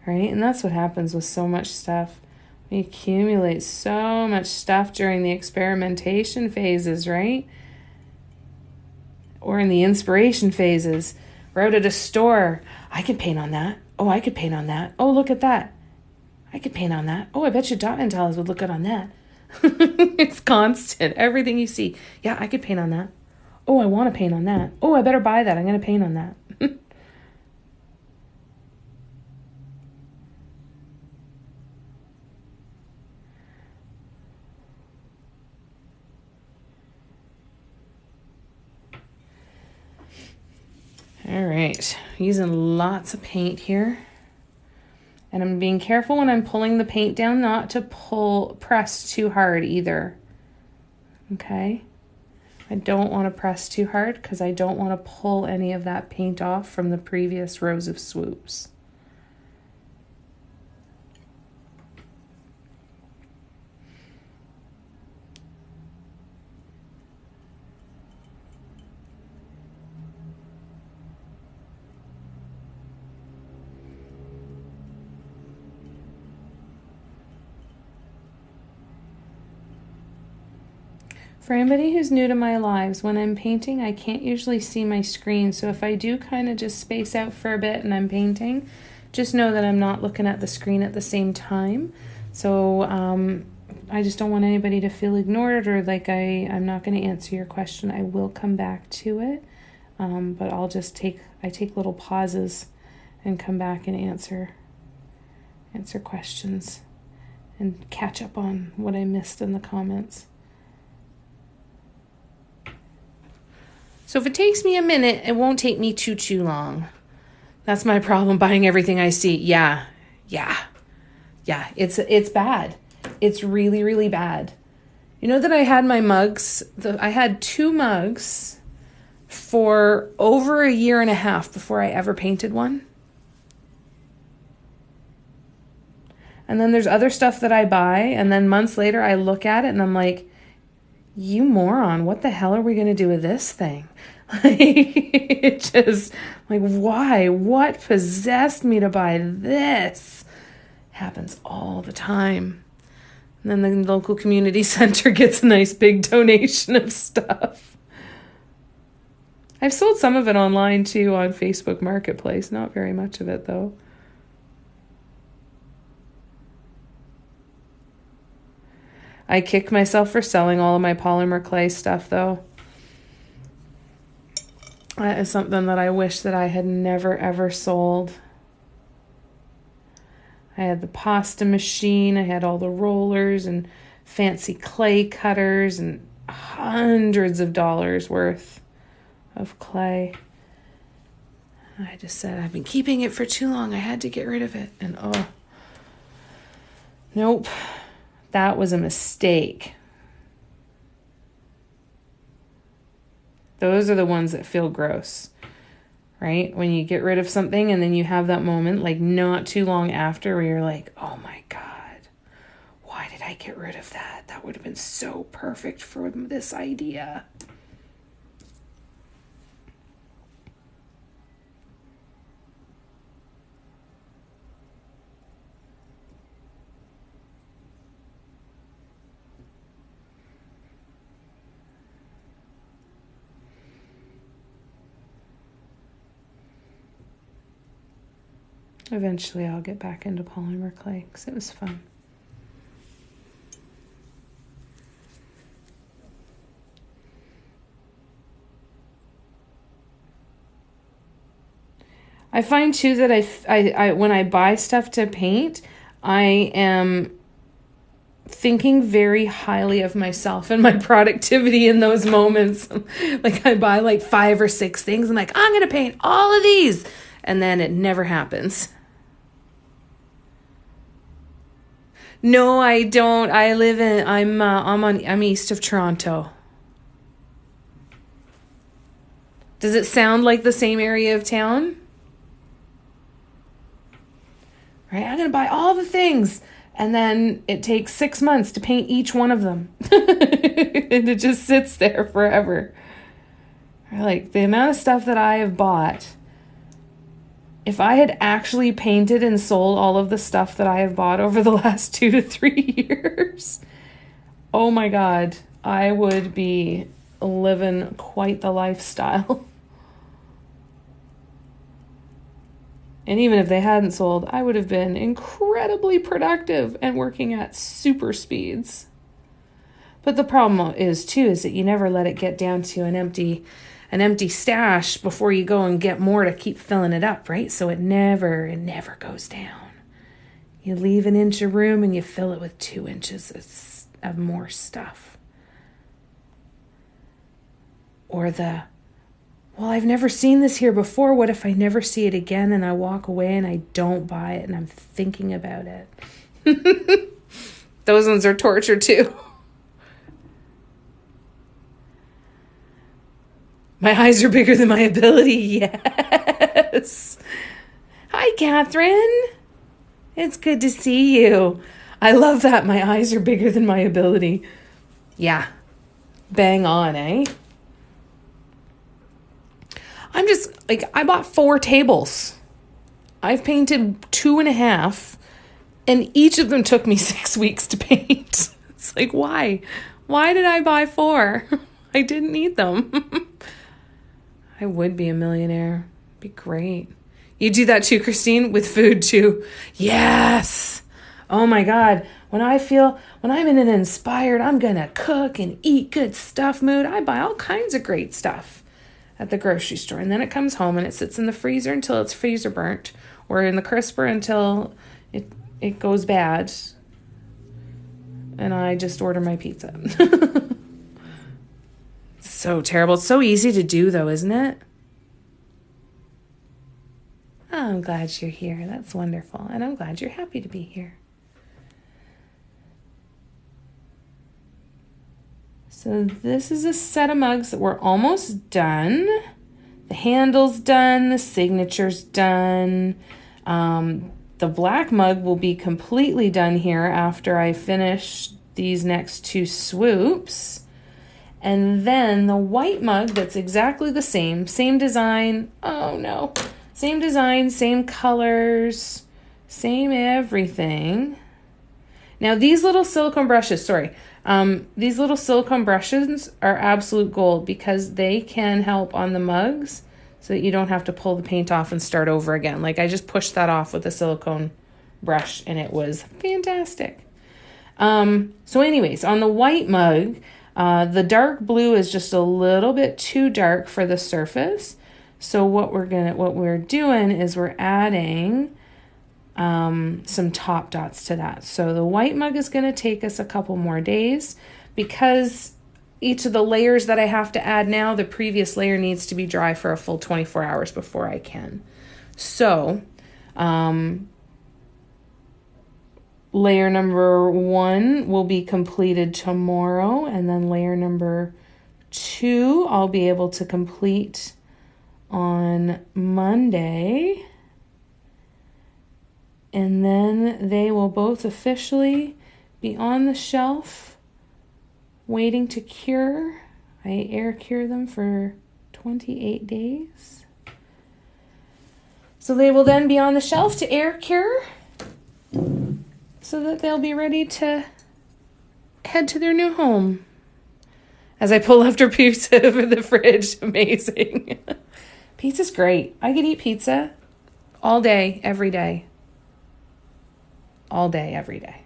Right? And that's what happens with so much stuff. We accumulate so much stuff during the experimentation phases, right? Or in the inspiration phases. We're out at a store. I can paint on that. Oh, I could paint on that. Oh, look at that. I could paint on that. Oh, I bet you Dot Mantalis would look good on that. It's constant. Everything you see. Yeah, I could paint on that. Oh, I want to paint on that. Oh, I better buy that. I'm going to paint on that. All right, using lots of paint here. And I'm being careful when I'm pulling the paint down not to press too hard either. Okay? I don't want to press too hard because I don't want to pull any of that paint off from the previous rows of swoops. For anybody who's new to my lives, when I'm painting, I can't usually see my screen. So if I do kind of just space out for a bit and I'm painting, just know that I'm not looking at the screen at the same time. So I just don't want anybody to feel ignored or like I'm not going to answer your question. I will come back to it, but I'll just take little pauses and come back and answer questions and catch up on what I missed in the comments. So if it takes me a minute, it won't take me too long. That's my problem buying everything I see. Yeah. It's bad. It's really, really bad. You know that I had my mugs, I had 2 mugs for over a year and a half before I ever painted one. And then there's other stuff that I buy, and then months later I look at it and I'm like, you moron, what the hell are we going to do with this thing? It just, like, why? What possessed me to buy this? Happens all the time. And then the local community center gets a nice big donation of stuff. I've sold some of it online too on Facebook Marketplace. Not very much of it though. I kick myself for selling all of my polymer clay stuff though. That is something that I wish that I had never ever sold. I had the pasta machine, I had all the rollers and fancy clay cutters and hundreds of dollars worth of clay. I just said, I've been keeping it for too long. I had to get rid of it. And oh, nope, that was a mistake. Those are the ones that feel gross, right? When you get rid of something and then you have that moment, like not too long after, where you're like, oh my God, why did I get rid of that? That would have been so perfect for this idea. Eventually I'll get back into polymer clay because it was fun. I find too that I when I buy stuff to paint, I am thinking very highly of myself and my productivity in those moments. Like I buy like 5 or 6 things. I'm like, I'm going to paint all of these. And then it never happens. No, I don't. I'm east of Toronto. Does it sound like the same area of town? Right? I'm going to buy all the things. And then it takes 6 months to paint each one of them. And it just sits there forever. Like the amount of stuff that I have bought, if I had actually painted and sold all of the stuff that I have bought over the last 2 to 3 years, oh my God, I would be living quite the lifestyle. And even if they hadn't sold, I would have been incredibly productive and working at super speeds. But the problem is that you never let it get down to an empty stash before you go and get more to keep filling it up, right? So it never goes down. You leave an inch of room and you fill it with 2 inches of more stuff. Or well, I've never seen this here before. What if I never see it again and I walk away and I don't buy it and I'm thinking about it? Those ones are torture too. My eyes are bigger than my ability. Yes. Hi, Catherine. It's good to see you. I love that. My eyes are bigger than my ability. Yeah. Bang on, eh? I'm just, I bought 4 tables. I've painted 2.5, and each of them took me 6 weeks to paint. It's like, why? Why did I buy 4? I didn't need them. I would be a millionaire. Be great. You do that too, Christine, with food too. Yes. Oh my God. When I'm in an inspired, I'm going to cook and eat good stuff mood, I buy all kinds of great stuff at the grocery store. And then it comes home and it sits in the freezer until it's freezer burnt, or in the crisper until it goes bad. And I just order my pizza. So terrible. It's so easy to do though, isn't it? Oh, I'm glad you're here. That's wonderful. And I'm glad you're happy to be here. So this is a set of mugs that we're almost done. The handle's done. The signature's done. The black mug will be completely done here after I finish these next 2 swoops. And then the white mug that's exactly the same design. Oh no. Same design, same colors, same everything. Now these little silicone brushes, these little silicone brushes are absolute gold because they can help on the mugs so that you don't have to pull the paint off and start over again. Like I just pushed that off with a silicone brush and it was fantastic. So anyways, on the white mug, the dark blue is just a little bit too dark for the surface. So what we're doing is we're adding some top dots to that. So the white mug is going to take us a couple more days because each of the layers that I have to add now, the previous layer needs to be dry for a full 24 hours before I can. So layer number 1 will be completed tomorrow, and then layer number 2 I'll be able to complete on Monday, and then they will both officially be on the shelf waiting to cure. I air cure them for 28 days. So they will then be on the shelf to air cure so that they'll be ready to head to their new home. As I pull after pizza out of the fridge, amazing. Pizza's great. I could eat pizza all day, every day. All day, every day.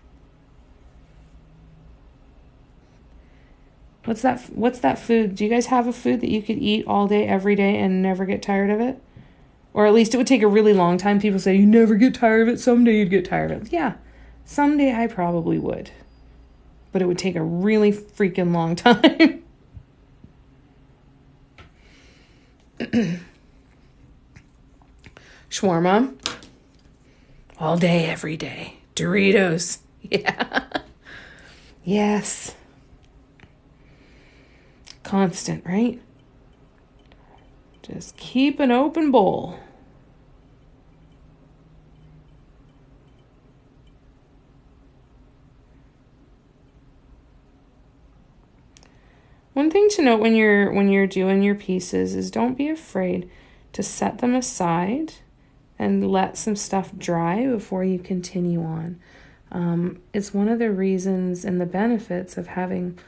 What's that food? Do you guys have a food that you could eat all day, every day and never get tired of it? Or at least it would take a really long time. People say you never get tired of it. Someday you'd get tired of it. Yeah, someday I probably would. But it would take a really freaking long time. Shawarma. All day, every day. Doritos. Yeah. Yes. Constant, right? Just keep an open bowl. One thing to note when you're doing your pieces is don't be afraid to set them aside and let some stuff dry before you continue on. It's one of the reasons and the benefits of having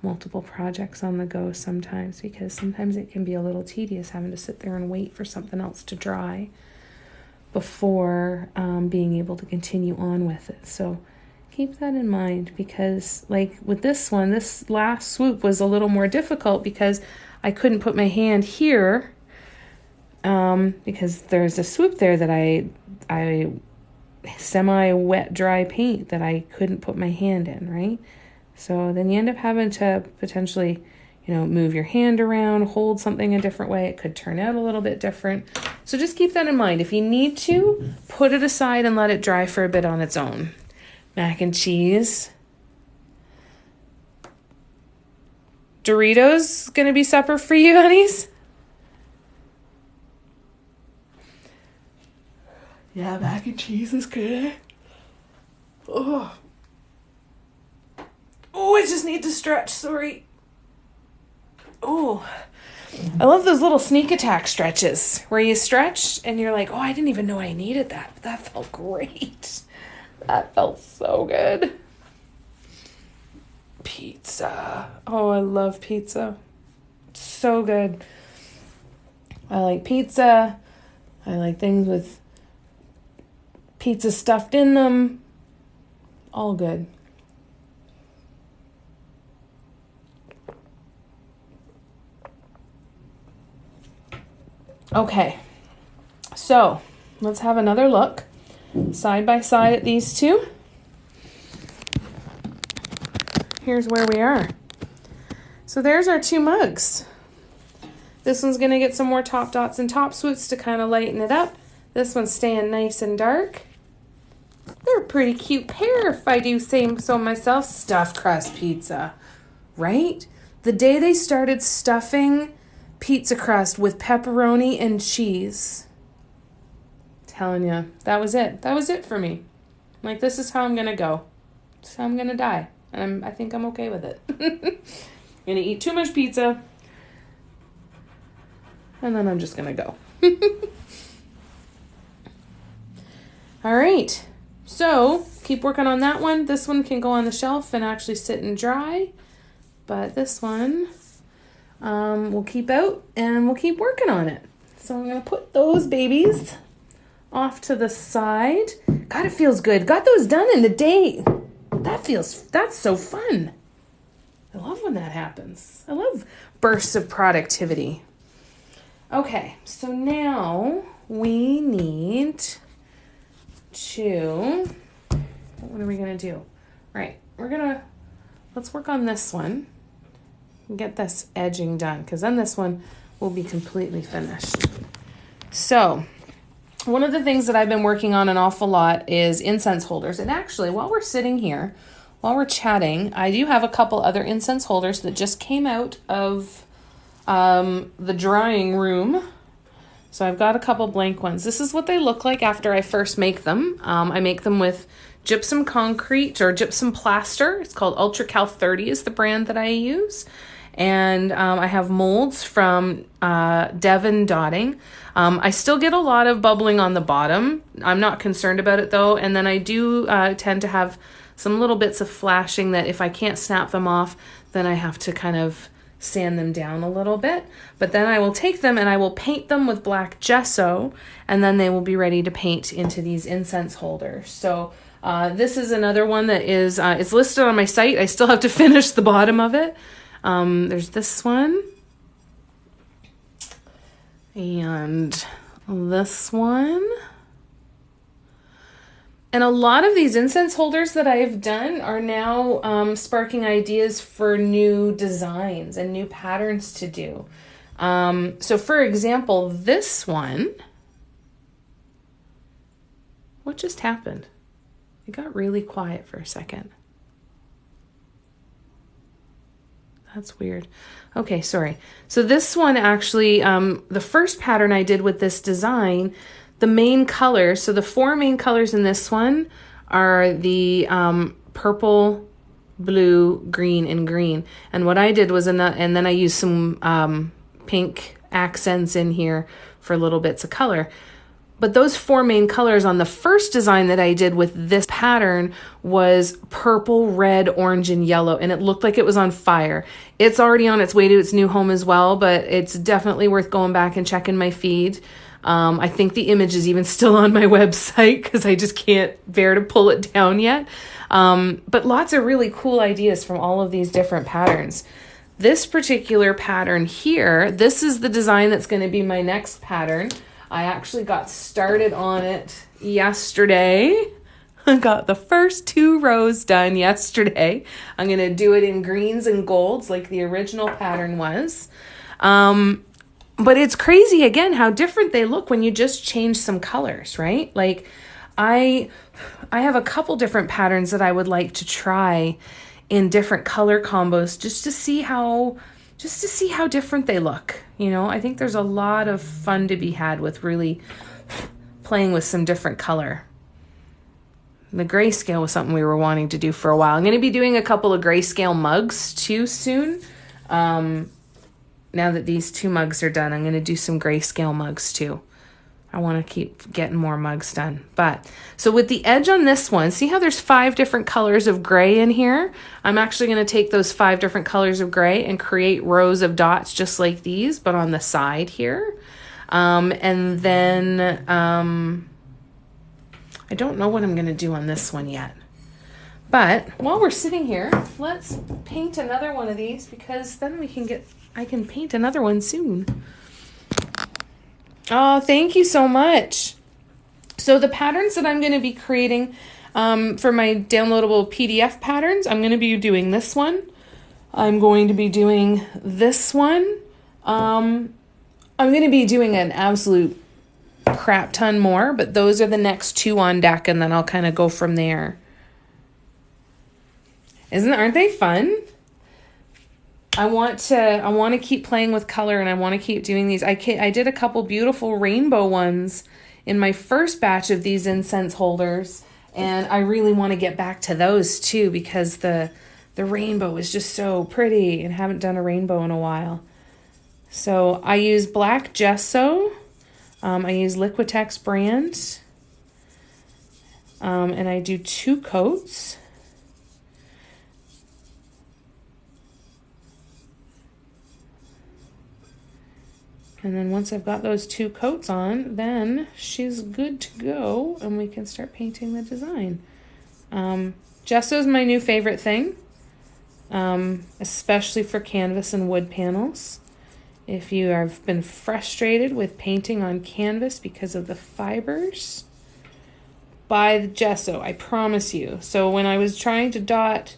multiple projects on the go sometimes, because sometimes it can be a little tedious having to sit there and wait for something else to dry. before being able to continue on with it. So keep that in mind, because like with this one, this last swoop was a little more difficult because I couldn't put my hand here because there's a swoop there that I semi-wet dry paint that I couldn't put my hand in, right? So then you end up having to potentially, move your hand around, hold something a different way. It could turn out a little bit different. So just keep that in mind. If you need to, put it aside and let it dry for a bit on its own. Mac and cheese. Doritos gonna be supper for you, honeys? Yeah, mac and cheese is good. Oh, I just need to stretch, sorry. Oh, I love those little sneak attack stretches where you stretch and you're like, oh, I didn't even know I needed that. But that felt great. That felt so good. Pizza. Oh, I love pizza. So good. I like pizza. I like things with pizza stuffed in them. All good. Okay, so let's have another look side by side at these two. Here's where we are. So there's our two mugs. This one's going to get some more top dots and top swoots to kind of lighten it up. This one's staying nice and dark. They're a pretty cute pair, if I do say so myself. Stuffed crust pizza, right? The day they started stuffing pizza crust with pepperoni and cheese, telling you, that was it. That was it for me. Like, this is how I'm going to go. This is how I'm going to die. And I think I'm okay with it. I'm going to eat too much pizza. And then I'm just going to go. All right. So keep working on that one. This one can go on the shelf and actually sit and dry. But this one we'll keep out and we'll keep working on it. So I'm going to put those babies off to the side. God, it feels good. Got those done in a day. That's so fun. I love when that happens. I love bursts of productivity. Okay, so now we need to, what are we going to do? Right, let's work on this one and get this edging done, because then this one will be completely finished. So one of the things that I've been working on an awful lot is incense holders. And actually, while we're sitting here, while we're chatting, I do have a couple other incense holders that just came out of the drying room. So I've got a couple blank ones. This is what they look like after I first make them. I make them with gypsum concrete or gypsum plaster. It's called Ultra Cal 30 is the brand that I use. And I have molds from Devon Dotting. I still get a lot of bubbling on the bottom. I'm not concerned about it though. And then I do tend to have some little bits of flashing that if I can't snap them off, then I have to kind of sand them down a little bit. But then I will take them and I will paint them with black gesso, and then they will be ready to paint into these incense holders. So this is another one that is, it's listed on my site. I still have to finish the bottom of it. There's this one. And this one. And a lot of these incense holders that I've done are now sparking ideas for new designs and new patterns to do. So for example, this one, what just happened? It got really quiet for a second. That's weird. Okay, sorry. So this one actually, the first pattern I did with this design, the main colors, so the four main colors in this one are the purple, blue, green, and green. And what I did was, and then I used some pink accents in here for little bits of color. But those four main colors on the first design that I did with this pattern was purple, red, orange, and yellow. And it looked like it was on fire. It's already on its way to its new home as well, but it's definitely worth going back and checking my feed. I think the image is even still on my website because I just can't bear to pull it down yet. But lots of really cool ideas from all of these different patterns. This particular pattern here, this is the design that's going to be my next pattern. I actually got started on it yesterday. I got the first 2 rows done yesterday. I'm going to do it in greens and golds like the original pattern was. But it's crazy, again, how different they look when you just change some colors, right? Like I have a couple different patterns that I would like to try in different color combos just to see how different they look. You know, I think there's a lot of fun to be had with really playing with some different color. The grayscale was something we were wanting to do for a while. I'm going to be doing a couple of grayscale mugs too soon. Now that these 2 mugs are done, I'm going to do some grayscale mugs too. I want to keep getting more mugs done. But so with the edge on this one, see how there's 5 different colors of gray in here? I'm actually going to take those 5 different colors of gray and create rows of dots just like these, but on the side here. And then I don't know what I'm going to do on this one yet. But while we're sitting here, let's paint another one of these because then I can paint another one soon. Oh, thank you so much. So the patterns that I'm going to be creating for my downloadable PDF patterns, I'm going to be doing this one. I'm going to be doing this one. I'm going to be doing an absolute crap ton more, but those are the next 2 on deck, and then I'll kind of go from there. Aren't they fun? I want to keep playing with color, and I want to keep doing these. I did a couple beautiful rainbow ones in my first batch of these incense holders, and I really want to get back to those too because the rainbow is just so pretty, and haven't done a rainbow in a while. So I use black gesso. I use Liquitex brand, and I do 2 coats. And then once I've got those 2 coats on, then she's good to go, and we can start painting the design. Gesso is my new favorite thing, especially for canvas and wood panels. If you have been frustrated with painting on canvas because of the fibers, buy the gesso, I promise you. So when I was trying to dot,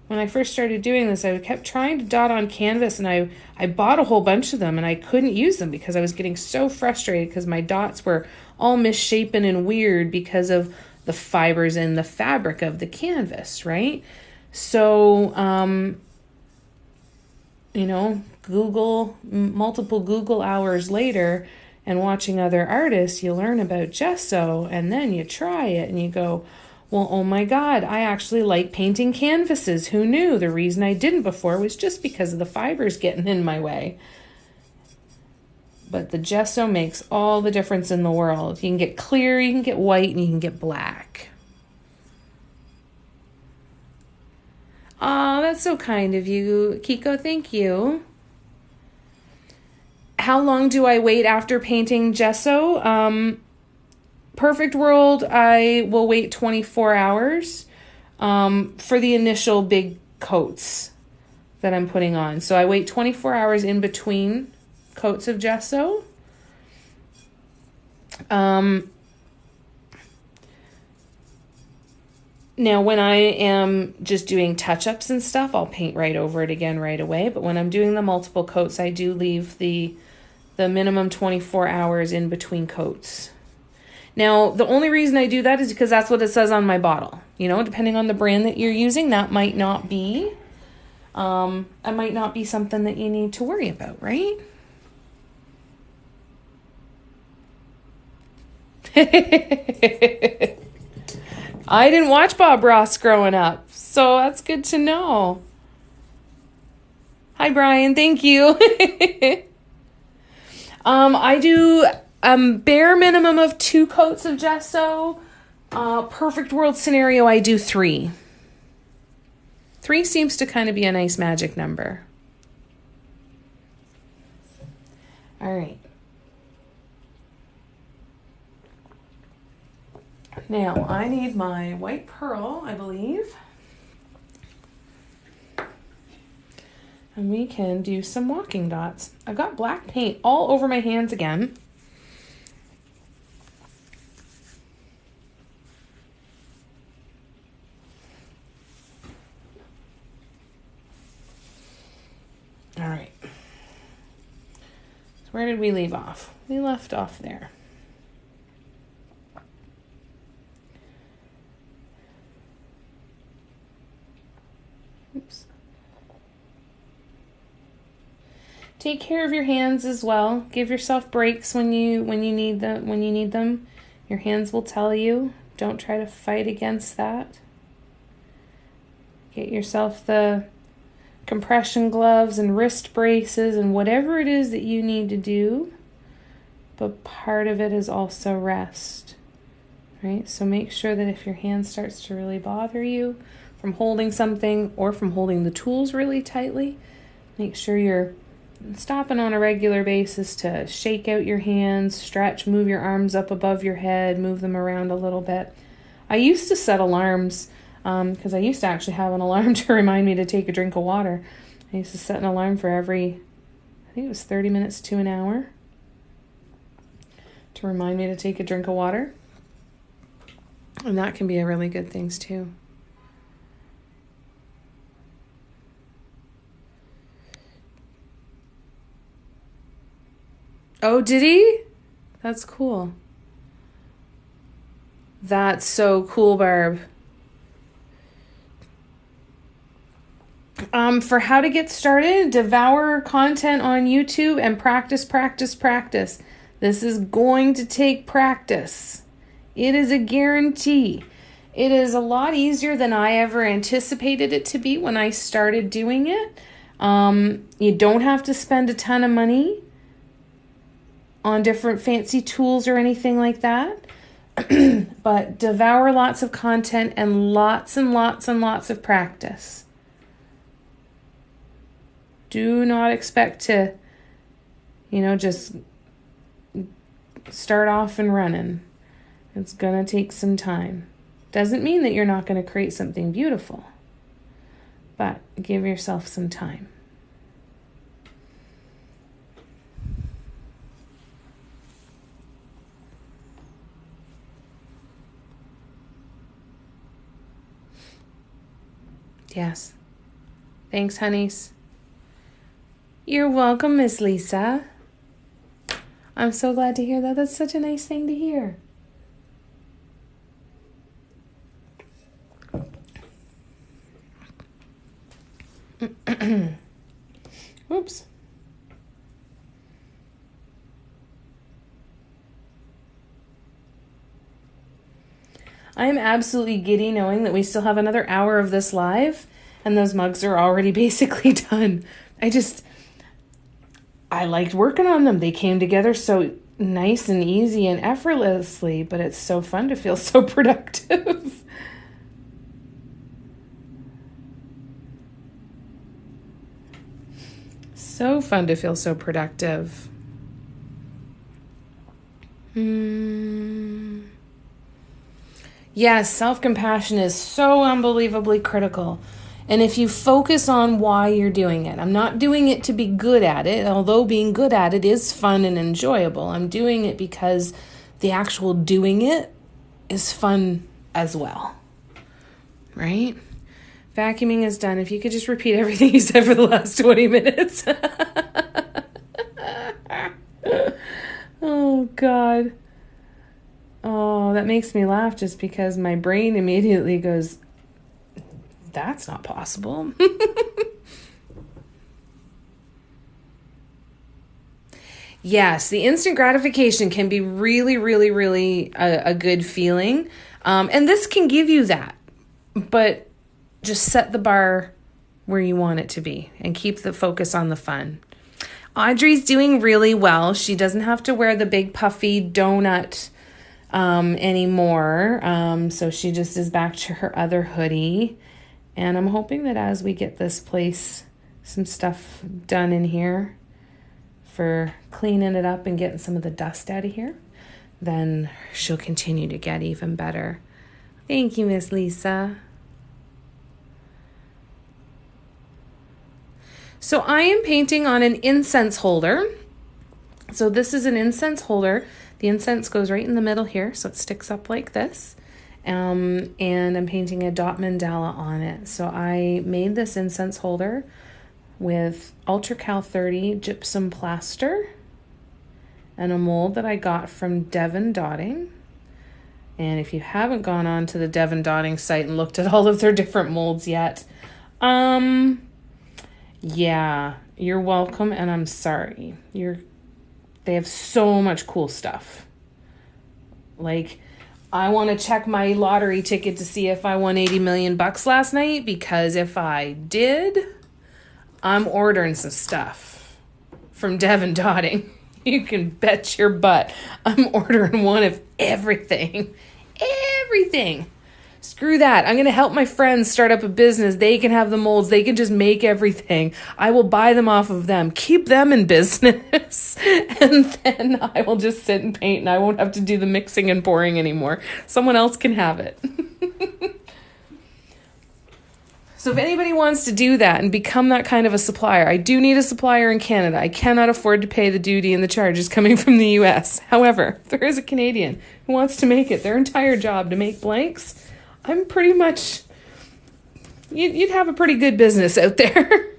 when I first started doing this, I kept trying to dot on canvas, and I bought a whole bunch of them, and I couldn't use them because I was getting so frustrated because my dots were all misshapen and weird because of the fibers in the fabric of the canvas, right? So, you know, multiple Google hours later and watching other artists, you learn about gesso, and then you try it and you go, well, oh my God, I actually like painting canvases. Who knew? The reason I didn't before was just because of the fibers getting in my way. But the gesso makes all the difference in the world. You can get clear, you can get white, and you can get black. Oh, that's so kind of you, Kiko. Thank you. How long do I wait after painting gesso? Perfect World, I will wait 24 hours for the initial big coats that I'm putting on. So I wait 24 hours in between coats of gesso. Now, when I am just doing touch-ups and stuff, I'll paint right over it again right away. But when I'm doing the multiple coats, I do leave the minimum 24 hours in between coats. Now, the only reason I do that is because that's what it says on my bottle. You know, depending on the brand that you're using, that might not be, it might not be something that you need to worry about, right? I didn't watch Bob Ross growing up, so that's good to know. Hi, Brian. Thank you. I do bare minimum of 2 coats of gesso. Perfect World scenario, I do 3. 3 seems to kind of be a nice magic number. All right. Now, I need my white pearl, I believe. And we can do some walking dots. I've got black paint all over my hands again. All right. So where did we leave off? We left off there. Oops. Take care of your hands as well. Give yourself breaks when you need them. Your hands will tell you. Don't try to fight against that. Get yourself the compression gloves and wrist braces and whatever it is that you need to do. But part of it is also rest. Right? So make sure that if your hand starts to really bother you from holding something or from holding the tools really tightly, make sure you're stopping on a regular basis to shake out your hands, stretch, move your arms up above your head, move them around a little bit. I used to set alarms because I used to actually have an alarm to remind me to take a drink of water. I used to set an alarm for every, I think it was 30 minutes to an hour to remind me to take a drink of water. And that can be a really good thing too. Oh, did he? That's cool. That's so cool, Barb. For how to get started, devour content on YouTube and practice. This is going to take practice. It is a guarantee. It is a lot easier than I ever anticipated it to be when I started doing it. You don't have to spend a ton of money on different fancy tools or anything like that. But devour lots of content and lots of practice. Do not expect to, just start off and running. It's going to take some time. Doesn't mean that you're not going to create something beautiful, but give yourself some time. Yes. Thanks, honeys. You're welcome, Miss Lisa. I'm so glad to hear that. That's such a nice thing to hear. Oops. I am absolutely giddy knowing that we still have another hour of this live and those mugs are already basically done. I liked working on them. They came together so nice and easy and effortlessly, but it's so fun to feel so productive. So fun to feel so productive. Yes, self-compassion is so unbelievably critical. And if you focus on why you're doing it, I'm not doing it to be good at it, although being good at it is fun and enjoyable. I'm doing it because the actual doing it is fun as well. Right? Vacuuming is done. If you could just repeat everything you said for the last 20 minutes. Oh, God. Oh, that makes me laugh just because my brain immediately goes, that's not possible. Yes, the instant gratification can be really, really, really a good feeling. And this can give you that. But just set the bar where you want it to be and keep the focus on the fun. Audrey's doing really well. She doesn't have to wear the big puffy donut anymore. So she just is back to her other hoodie. And I'm hoping that as we get this place, some stuff done in here for cleaning it up and getting some of the dust out of here, then she'll continue to get even better. Thank you, Miss Lisa. So I am painting on an incense holder. So this is an incense holder. The incense goes right in the middle here, so it sticks up like this. And I'm painting a dot mandala on it. So I made this incense holder with Ultra Cal 30 gypsum plaster and a mold that I got from Devon Dotting. And if you haven't gone on to the Devon Dotting site and looked at all of their different molds yet, yeah, you're welcome, and I'm sorry. They have so much cool stuff. Like, I want to check my lottery ticket to see if I won 80 million bucks last night, because if I did, I'm ordering some stuff from Devon Dotting. You can bet your butt I'm ordering one of everything. Everything. Screw that. I'm going to help my friends start up a business. They can have the molds. They can just make everything. I will buy them off of them. Keep them in business. And then I will just sit and paint, and I won't have to do the mixing and pouring anymore. Someone else can have it. So if anybody wants to do that and become that kind of a supplier, I do need a supplier in Canada. I cannot afford to pay the duty and the charges coming from the US. However, if there is a Canadian who wants to make it their entire job to make blanks, I'm pretty much, you'd have a pretty good business out there.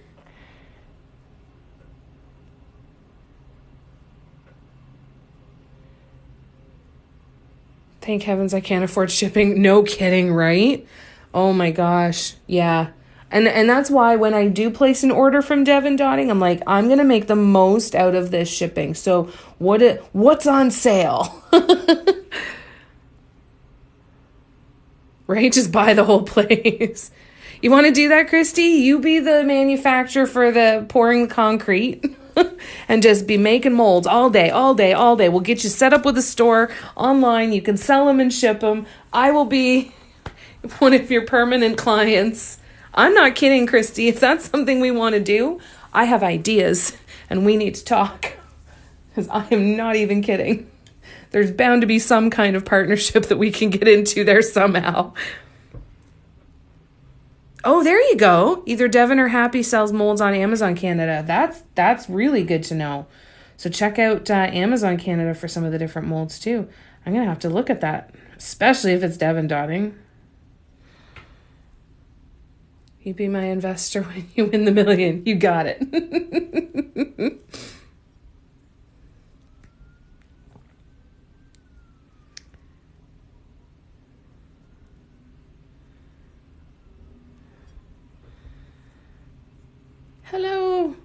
Thank heavens I can't afford shipping. No kidding, right? Oh my gosh. Yeah. And that's why when I do place an order from Devon Dotting, I'm like, I'm going to make the most out of this shipping. So what's on sale? Right? Just buy the whole place. You want to do that, Christy? You be the manufacturer for the pouring the concrete and just be making molds all day, all day, all day. We'll get you set up with a store online. You can sell them and ship them. I will be one of your permanent clients. I'm not kidding, Christy. If that's something we want to do, I have ideas and we need to talk, because I am not even kidding. There's bound to be some kind of partnership that we can get into there somehow. Oh, there you go. Either Devon or Happy sells molds on Amazon Canada. That's really good to know. So check out Amazon Canada for some of the different molds too. I'm going to have to look at that, especially if it's Devon Dotting. You be my investor when you win the million. You got it. Hello,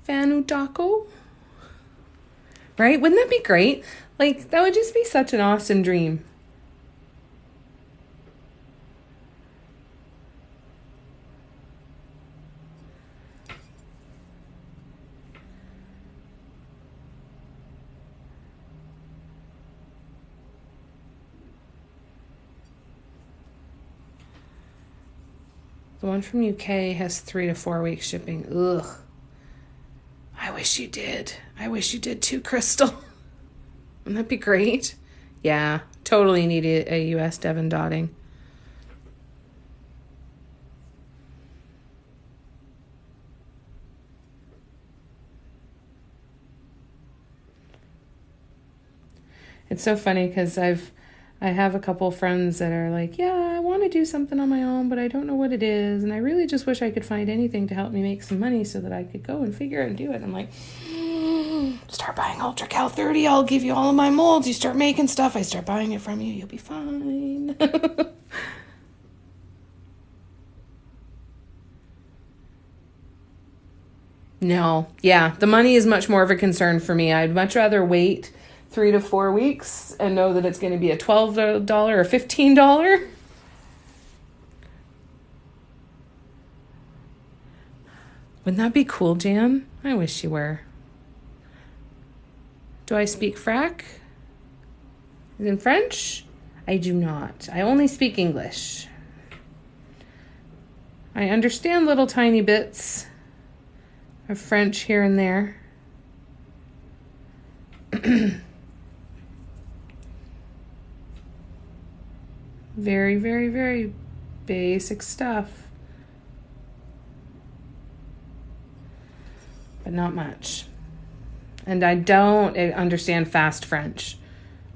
Fanutako. Right? Wouldn't that be great? Like, that would just be such an awesome dream. The one from UK has 3 to 4 weeks shipping. Ugh. I wish you did. I wish you did too, Crystal. Wouldn't that be great? Yeah, totally need a US Devon Dotting. It's so funny because I have a couple friends that are like, yeah, I want to do something on my own, but I don't know what it is. And I really just wish I could find anything to help me make some money so that I could go and figure it and do it. I'm like, start buying Ultra Cal 30. I'll give you all of my molds. You start making stuff. I start buying it from you. You'll be fine. No. Yeah. The money is much more of a concern for me. I'd much rather wait 3 to 4 weeks and know that it's going to be a $12 or $15. Wouldn't that be cool, Jan? I wish you were. Do I speak frac? In French? I do not. I only speak English. I understand little tiny bits of French here and there. Very, very, very basic stuff. But not much. And I don't understand fast French.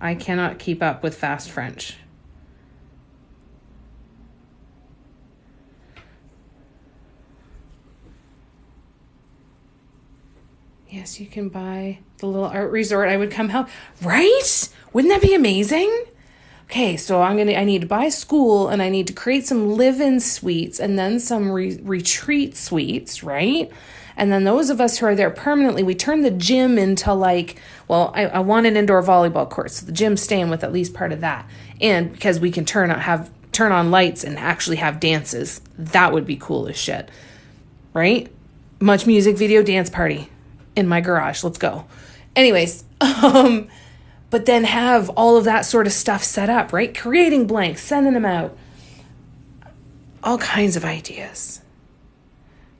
I cannot keep up with fast French. Yes, you can buy the little art resort. I would come help. Right? Wouldn't that be amazing? Okay, so I need to buy a school, and I need to create some live-in suites and then some retreat suites, right? And then those of us who are there permanently, we turn the gym into I want an indoor volleyball court, so the gym's staying with at least part of that. And because we can turn on lights and actually have dances, that would be cool as shit, right? Much music video dance party in my garage. Let's go. Anyways, but then have all of that sort of stuff set up, right? Creating blanks, sending them out. All kinds of ideas.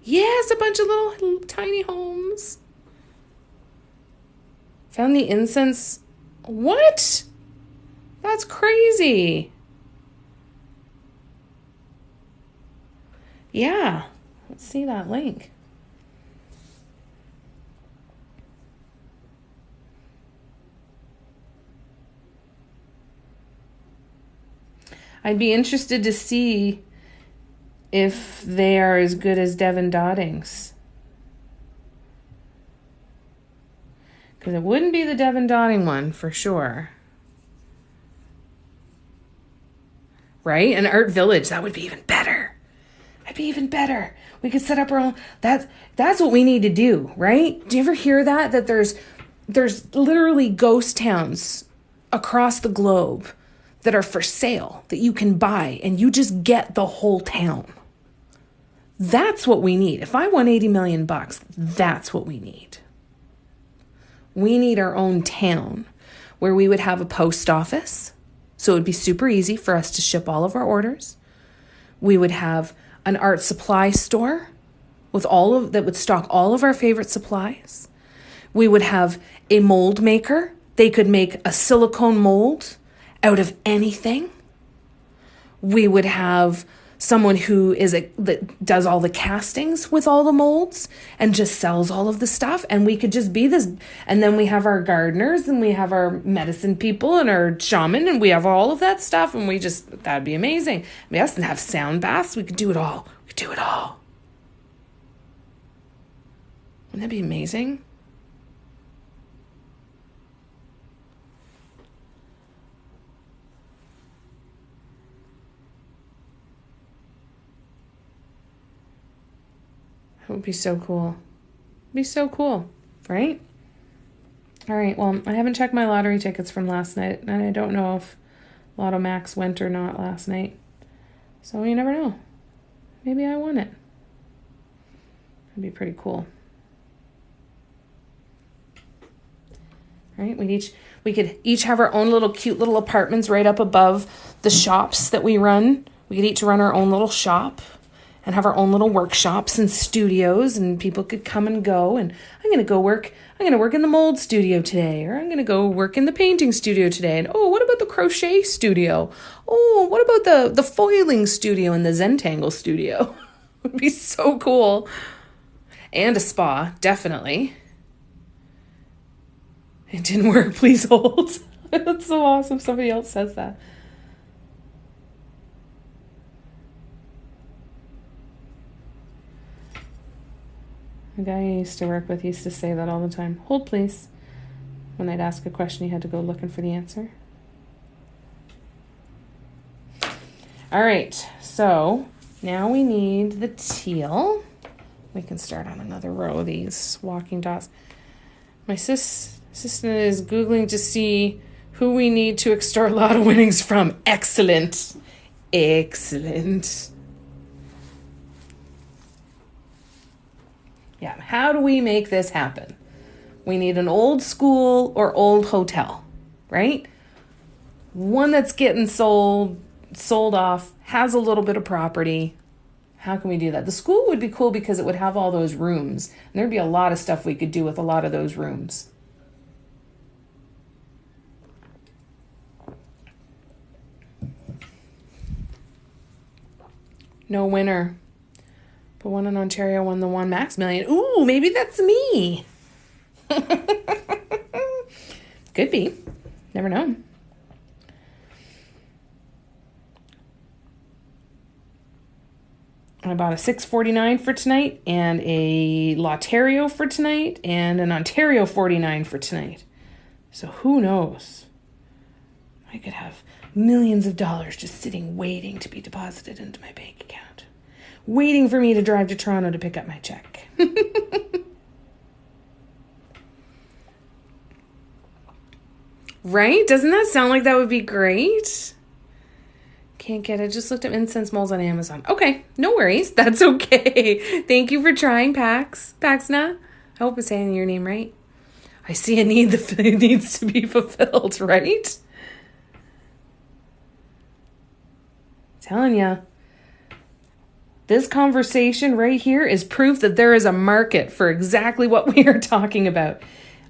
Yes, a bunch of little tiny homes. Found the incense. What? That's crazy. Yeah. Let's see that link. I'd be interested to see if they are as good as Devin Dodding's. Because it wouldn't be the Devin Dotting one for sure. Right? An art village, that would be even better. That'd be even better. We could set up our own. That's what we need to do, right? Do you ever hear that? That there's literally ghost towns across the globe that are for sale that you can buy, and you just get the whole town. That's what we need. If I won $80 million, that's what we need. We need our own town where we would have a post office. So it would be super easy for us to ship all of our orders. We would have an art supply store with that would stock all of our favorite supplies. We would have a mold maker. They could make a silicone mold out of anything. We would have someone that does all the castings with all the molds and just sells all of the stuff, and we could just be this. And then we have our gardeners, and we have our medicine people, and our shaman, and we have all of that stuff, and that'd be amazing. Yes, and have sound baths. We could do it all. Wouldn't that be amazing? It would be so cool. It'd be so cool, right? All right, well, I haven't checked my lottery tickets from last night, and I don't know if Lotto Max went or not last night. So you never know. Maybe I won it. That'd be pretty cool. Right? We could each have our own little cute little apartments right up above the shops that we run. We could each run our own little shop and have our own little workshops and studios, and people could come and go. And I'm going to work in the mold studio today, or I'm going to go work in the painting studio today. And what about the crochet studio? What about the foiling studio and the Zentangle studio? It would be so cool. And a spa, definitely. It didn't work, please hold. That's so awesome. Somebody else says that. The guy I used to work with used to say that all the time. Hold, please. When I'd ask a question, you had to go looking for the answer. All right, so now we need the teal. We can start on another row of these walking dots. My assistant is Googling to see who we need to extort lotto winnings from. Excellent. Yeah, how do we make this happen? We need an old school or old hotel, right? One that's getting sold off, has a little bit of property. How can we do that? The school would be cool because it would have all those rooms. And there'd be a lot of stuff we could do with a lot of those rooms. No winner. But one in Ontario won the one max million. Ooh, maybe that's me. Could be. Never know. I bought a $6.49 for tonight and a Lotterio for tonight and an Ontario 49 for tonight. So who knows? I could have millions of dollars just sitting waiting to be deposited into my bank account. Waiting for me to drive to Toronto to pick up my check. Right? Doesn't that sound like that would be great? Can't get it. Just looked up incense molds on Amazon. Okay, no worries. That's okay. Thank you for trying, Paxna. I hope I'm saying your name right. I see a need that needs to be fulfilled, right? Telling ya. This conversation right here is proof that there is a market for exactly what we are talking about.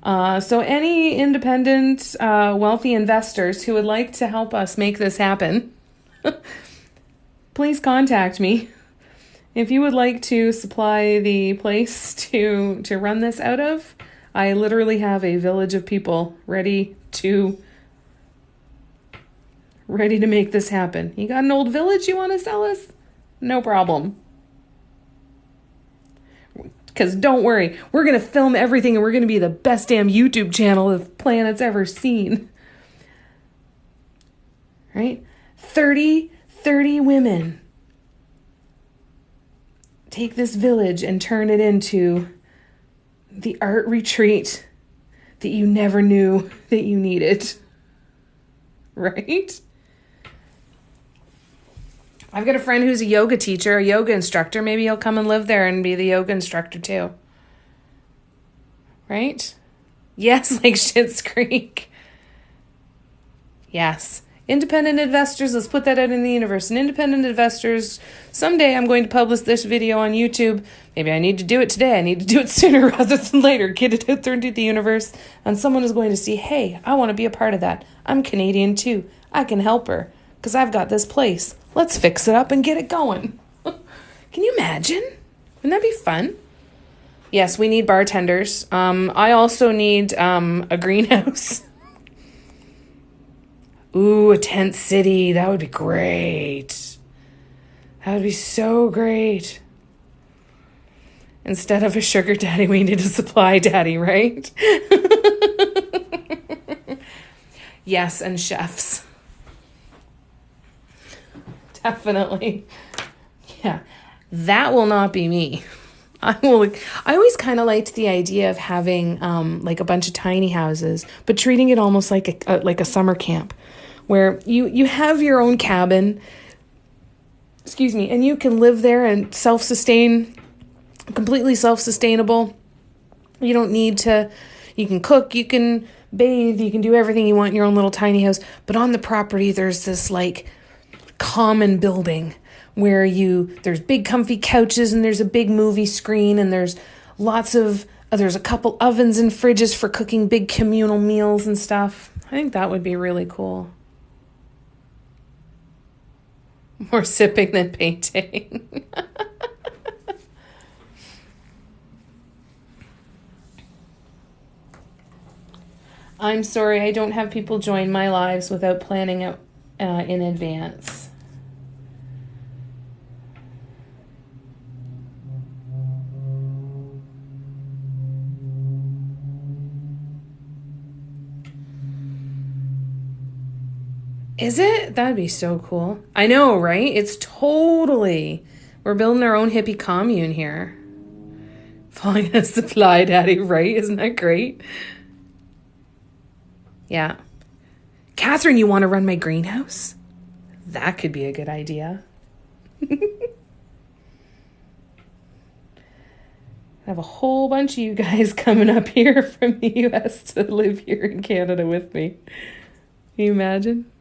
So any independent, wealthy investors who would like to help us make this happen, please contact me. If you would like to supply the place to run this out of, I literally have a village of people ready to make this happen. You got an old village you want to sell us? No problem. Because don't worry, we're going to film everything and we're going to be the best damn YouTube channel the planet's ever seen. Right? 30 women take this village and turn it into the art retreat that you never knew that you needed. Right? I've got a friend who's a yoga teacher, a yoga instructor. Maybe he'll come and live there and be the yoga instructor too. Right? Yes, like Schitt's Creek. Yes. Independent investors, let's put that out in the universe. And independent investors, someday I'm going to publish this video on YouTube. Maybe I need to do it today. I need to do it sooner rather than later. Get it out there into the universe. And someone is going to see, hey, I want to be a part of that. I'm Canadian too. I can help her because I've got this place. Let's fix it up and get it going. Can you imagine? Wouldn't that be fun? Yes, we need bartenders. I also need a greenhouse. Ooh, a tent city. That would be great. That would be so great. Instead of a sugar daddy, we need a supply daddy, right? Yes, and chefs. Definitely. Yeah. That will not be me. I always kind of liked the idea of having like a bunch of tiny houses, but treating it almost like a summer camp where you have your own cabin, and you can live there and self-sustain, completely self-sustainable. You don't need to, you can cook, you can bathe, you can do everything you want in your own little tiny house, but on the property there's this like common building where there's big comfy couches and there's a big movie screen and there's there's a couple ovens and fridges for cooking big communal meals and stuff. I think that would be really cool. More sipping than painting. I'm sorry, I don't have people join my lives without planning it in advance. Is it? That'd be so cool. I know, right? We're building our own hippie commune here. Falling as the fly daddy, right? Isn't that great? Yeah. Catherine, you want to run my greenhouse? That could be a good idea. I have a whole bunch of you guys coming up here from the US to live here in Canada with me. Can you imagine?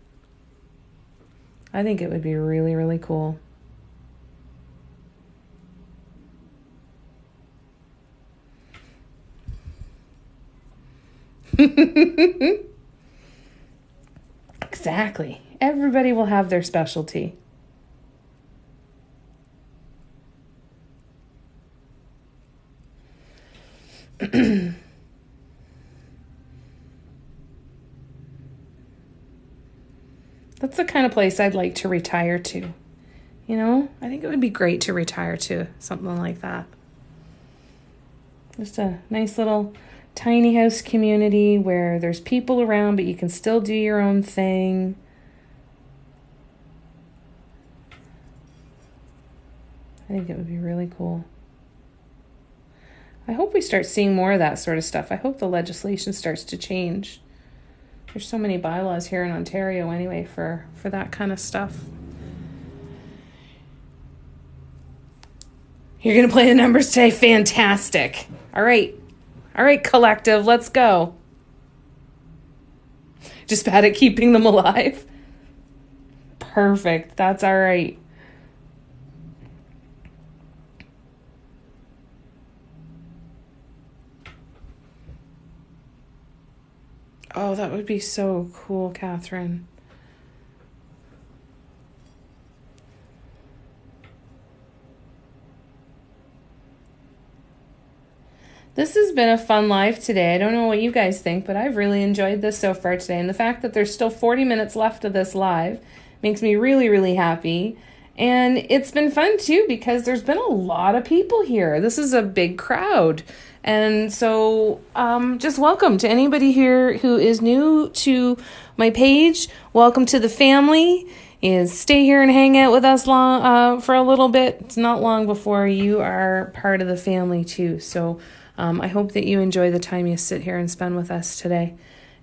I think it would be really, really cool. Exactly. Everybody will have their specialty. That's the kind of place I'd like to retire to. You know, I think it would be great to retire to something like that. Just a nice little tiny house community where there's people around, but you can still do your own thing. I think it would be really cool. I hope we start seeing more of that sort of stuff. I hope the legislation starts to change. There's so many bylaws here in Ontario anyway for that kind of stuff. You're going to play the numbers today? Fantastic. All right, collective, let's go. Just bad at keeping them alive? Perfect, that's all right. Oh, that would be so cool, Catherine. This has been a fun live today. I don't know what you guys think, but I've really enjoyed this so far today. And the fact that there's still 40 minutes left of this live makes me really, really happy. And it's been fun too because there's been a lot of people here. This is a big crowd. And so just welcome to anybody here who is new to my page. Welcome to the family. Stay here and hang out with us for a little bit. It's not long before you are part of the family too. So I hope that you enjoy the time you sit here and spend with us today.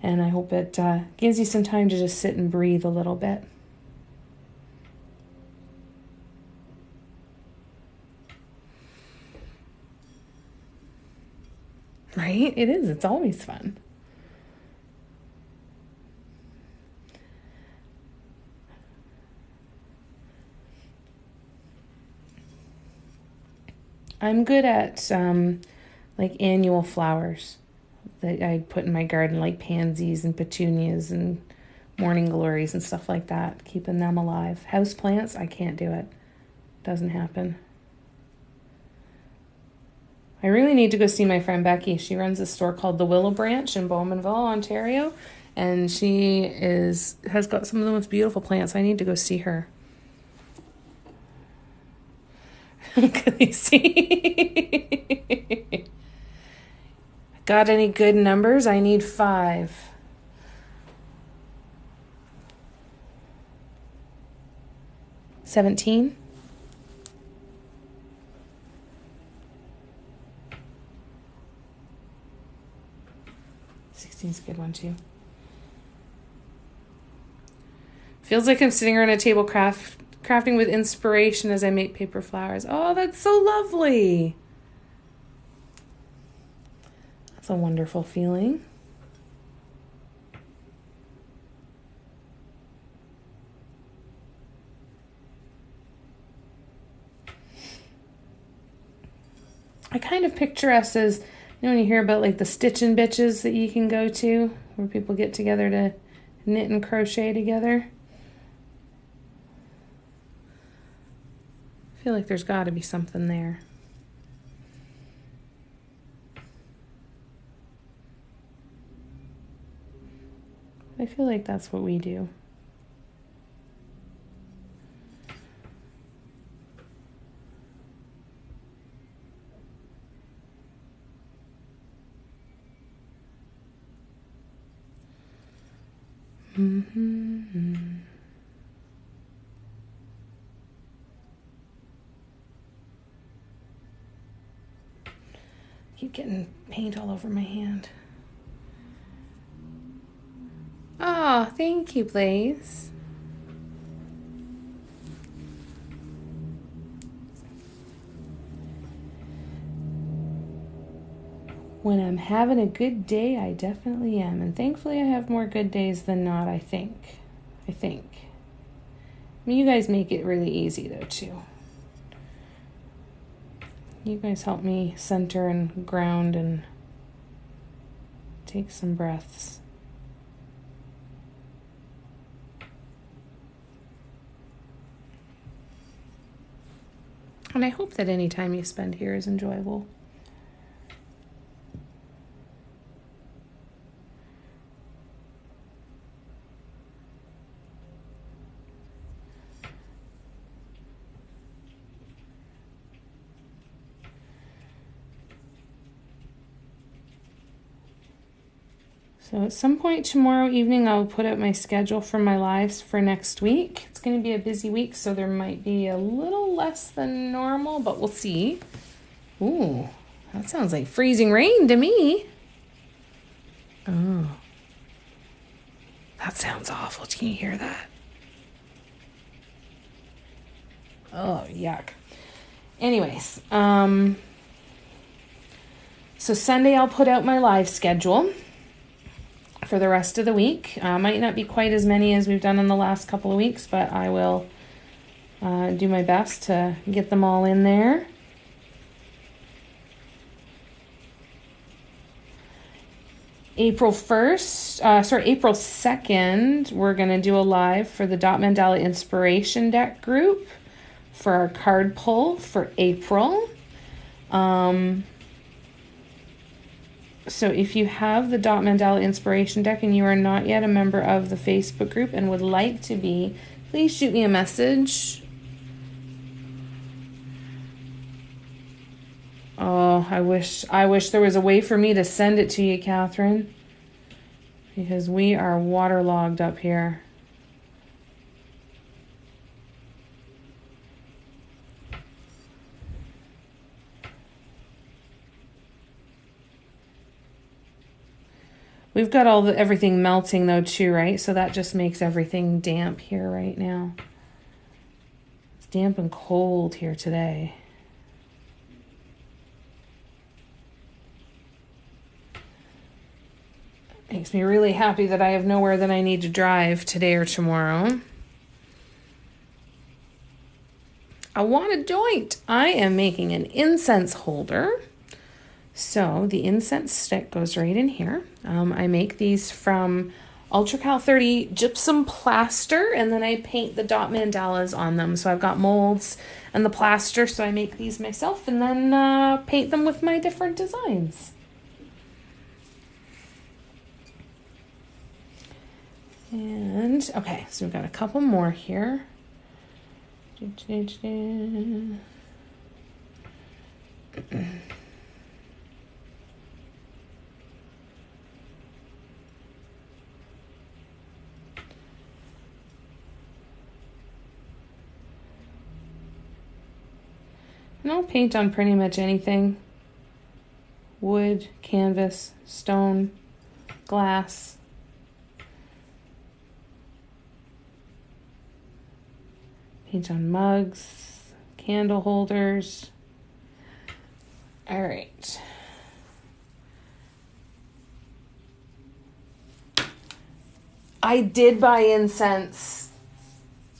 And I hope it gives you some time to just sit and breathe a little bit. Right? It is. It's always fun. I'm good at like annual flowers that I put in my garden, like pansies and petunias and morning glories and stuff like that, keeping them alive. House plants, I can't do it. Doesn't happen. I really need to go see my friend Becky. She runs a store called The Willow Branch in Bowmanville, Ontario, and she has got some of the most beautiful plants. I need to go see her. Can you see? Got any good numbers? I need 5. $17. 16's a good one too. Feels like I'm sitting around a table crafting with inspiration as I make paper flowers. Oh, that's so lovely. That's a wonderful feeling. I kind of picture us as, when you hear about like the stitching bitches that you can go to, where people get together to knit and crochet together. I feel like there's got to be something there. I feel like that's what we do. Mm-hmm. Keep getting paint all over my hand. Oh, thank you, Blaze. When I'm having a good day, I definitely am. And thankfully, I have more good days than not, I think. I mean, you guys make it really easy, though, too. You guys help me center and ground and take some breaths. And I hope that any time you spend here is enjoyable. So at some point tomorrow evening, I'll put out my schedule for my lives for next week. It's going to be a busy week, so there might be a little less than normal, but we'll see. Ooh, that sounds like freezing rain to me. Oh, that sounds awful. Can you hear that? Oh, yuck. Anyways, so Sunday I'll put out my live schedule for the rest of the week. Might not be quite as many as we've done in the last couple of weeks, but I will do my best to get them all in there. April 2nd, we're going to do a live for the Dot Mandala Inspiration Deck group for our card pull for April. So if you have the Dot Mandala Inspiration Deck and you are not yet a member of the Facebook group and would like to be, please shoot me a message. Oh, I wish there was a way for me to send it to you, Catherine, because we are waterlogged up here. We've got everything melting though too, right? So that just makes everything damp here right now. It's damp and cold here today. Makes me really happy that I have nowhere that I need to drive today or tomorrow. I want a joint. I am making an incense holder. So the incense stick goes right in here. I make these from UltraCal 30 gypsum plaster, and then I paint the dot mandalas on them. So I've got molds and the plaster, so I make these myself and then paint them with my different designs. And okay, so we've got a couple more here. And I'll paint on pretty much anything. Wood, canvas, stone, glass. Paint on mugs, candle holders. All right. I did buy incense.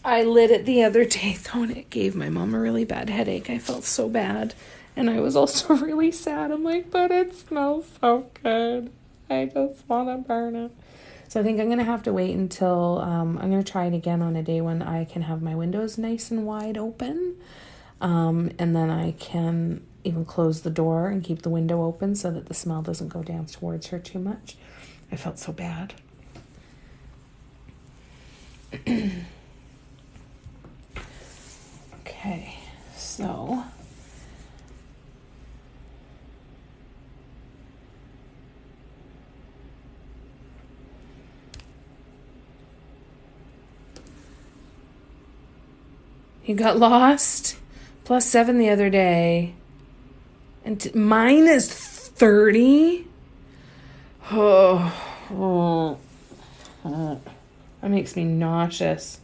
I lit it the other day though, and it gave my mom a really bad headache. I felt so bad. And I was also really sad. I'm like, but it smells so good. I just want to burn it. So I think I'm going to have to wait until, I'm going to try it again on a day when I can have my windows nice and wide open. And then I can even close the door and keep the window open so that the smell doesn't go down towards her too much. I felt so bad. Okay, so you got lost. +7 the other day. And mine is 30. Oh, that makes me nauseous.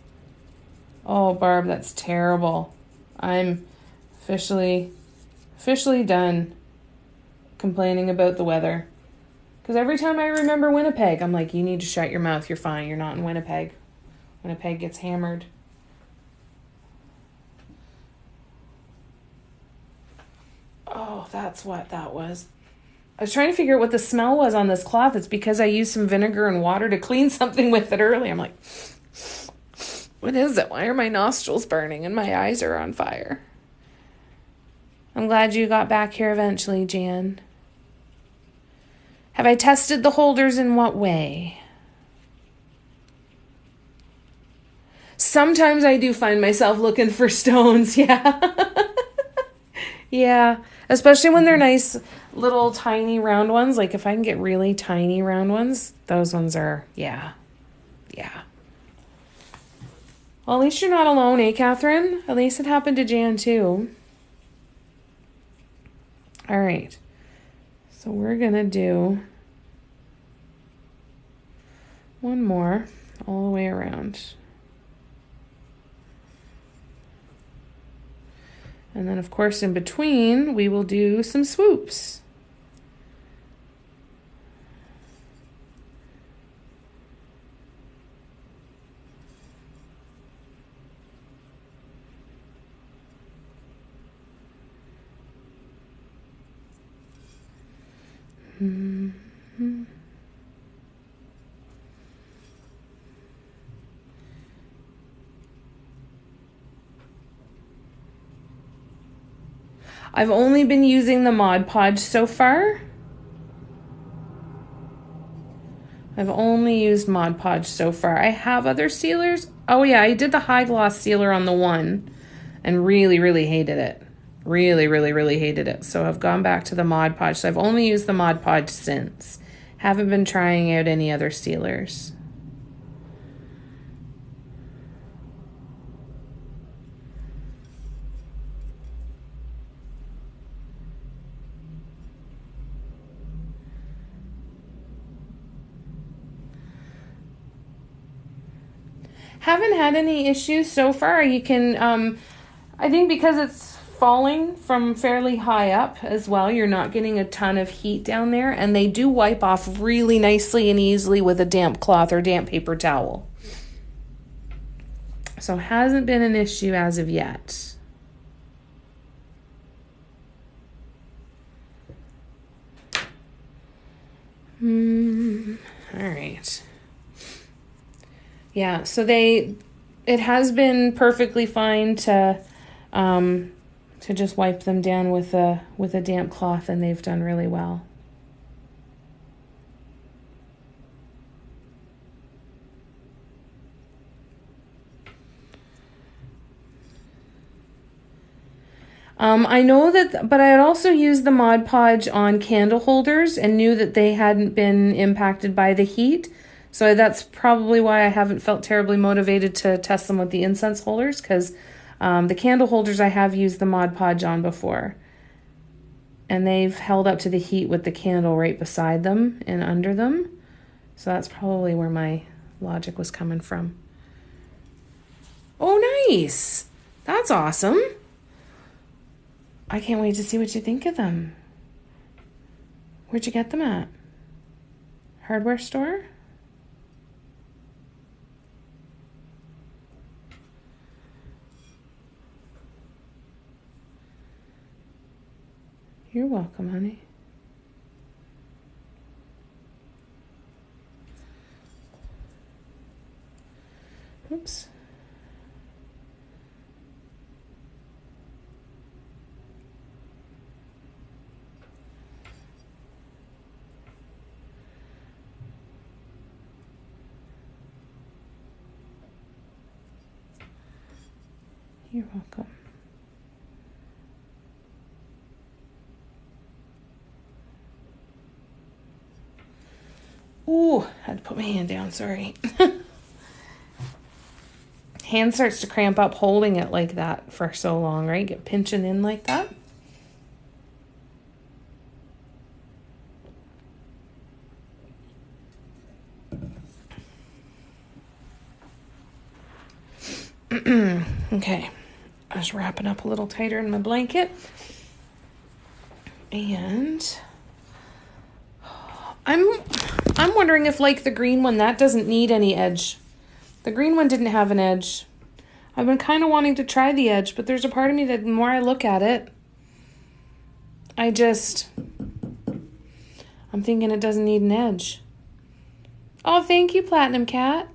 Oh, Barb, that's terrible. I'm officially done complaining about the weather. Because every time I remember Winnipeg, I'm like, you need to shut your mouth. You're fine. You're not in Winnipeg. Winnipeg gets hammered. Oh, that's what that was. I was trying to figure out what the smell was on this cloth. It's because I used some vinegar and water to clean something with it earlier. I'm like, what is it? Why are my nostrils burning and my eyes are on fire? I'm glad you got back here eventually, Jan. Have I tested the holders in what way? Sometimes I do find myself looking for stones, yeah. Yeah, especially when they're nice, little tiny round ones, like if I can get really tiny round ones, those ones are, yeah. Well, at least you're not alone, eh, Catherine? At least it happened to Jan too. All right. So we're going to do one more all the way around. And then, of course, in between, we will do some swoops. Mm-hmm. I've only been using the Mod Podge so far. I've only used Mod Podge so far. I have other sealers. Oh yeah, I did the high gloss sealer on the one and really, really hated it. Really, really, really hated it. So I've gone back to the Mod Podge. So I've only used the Mod Podge since. Haven't been trying out any other sealers. Haven't had any issues so far. You can, I think because it's falling from fairly high up as well, you're not getting a ton of heat down there, and they do wipe off really nicely and easily with a damp cloth or damp paper towel. So hasn't been an issue as of yet. All right. Yeah, so it has been perfectly fine to just wipe them down with a damp cloth, and they've done really well. I know that, but I had also used the Mod Podge on candle holders and knew that they hadn't been impacted by the heat. So that's probably why I haven't felt terribly motivated to test them with the incense holders, because the candle holders I have used the Mod Podge on before. And they've held up to the heat with the candle right beside them and under them. So that's probably where my logic was coming from. Oh, nice. That's awesome. I can't wait to see what you think of them. Where'd you get them at? Hardware store? You're welcome, honey. Oops. You're welcome. Ooh, had to put my hand down, sorry. Hand starts to cramp up holding it like that for so long, right? Get pinching in like that. Okay, I was wrapping up a little tighter in my blanket. And I'm wondering if, like the green one, that doesn't need any edge. The green one didn't have an edge. I've been kind of wanting to try the edge, but there's a part of me that the more I look at it, I'm thinking it doesn't need an edge. Oh, thank you, Platinum Cat.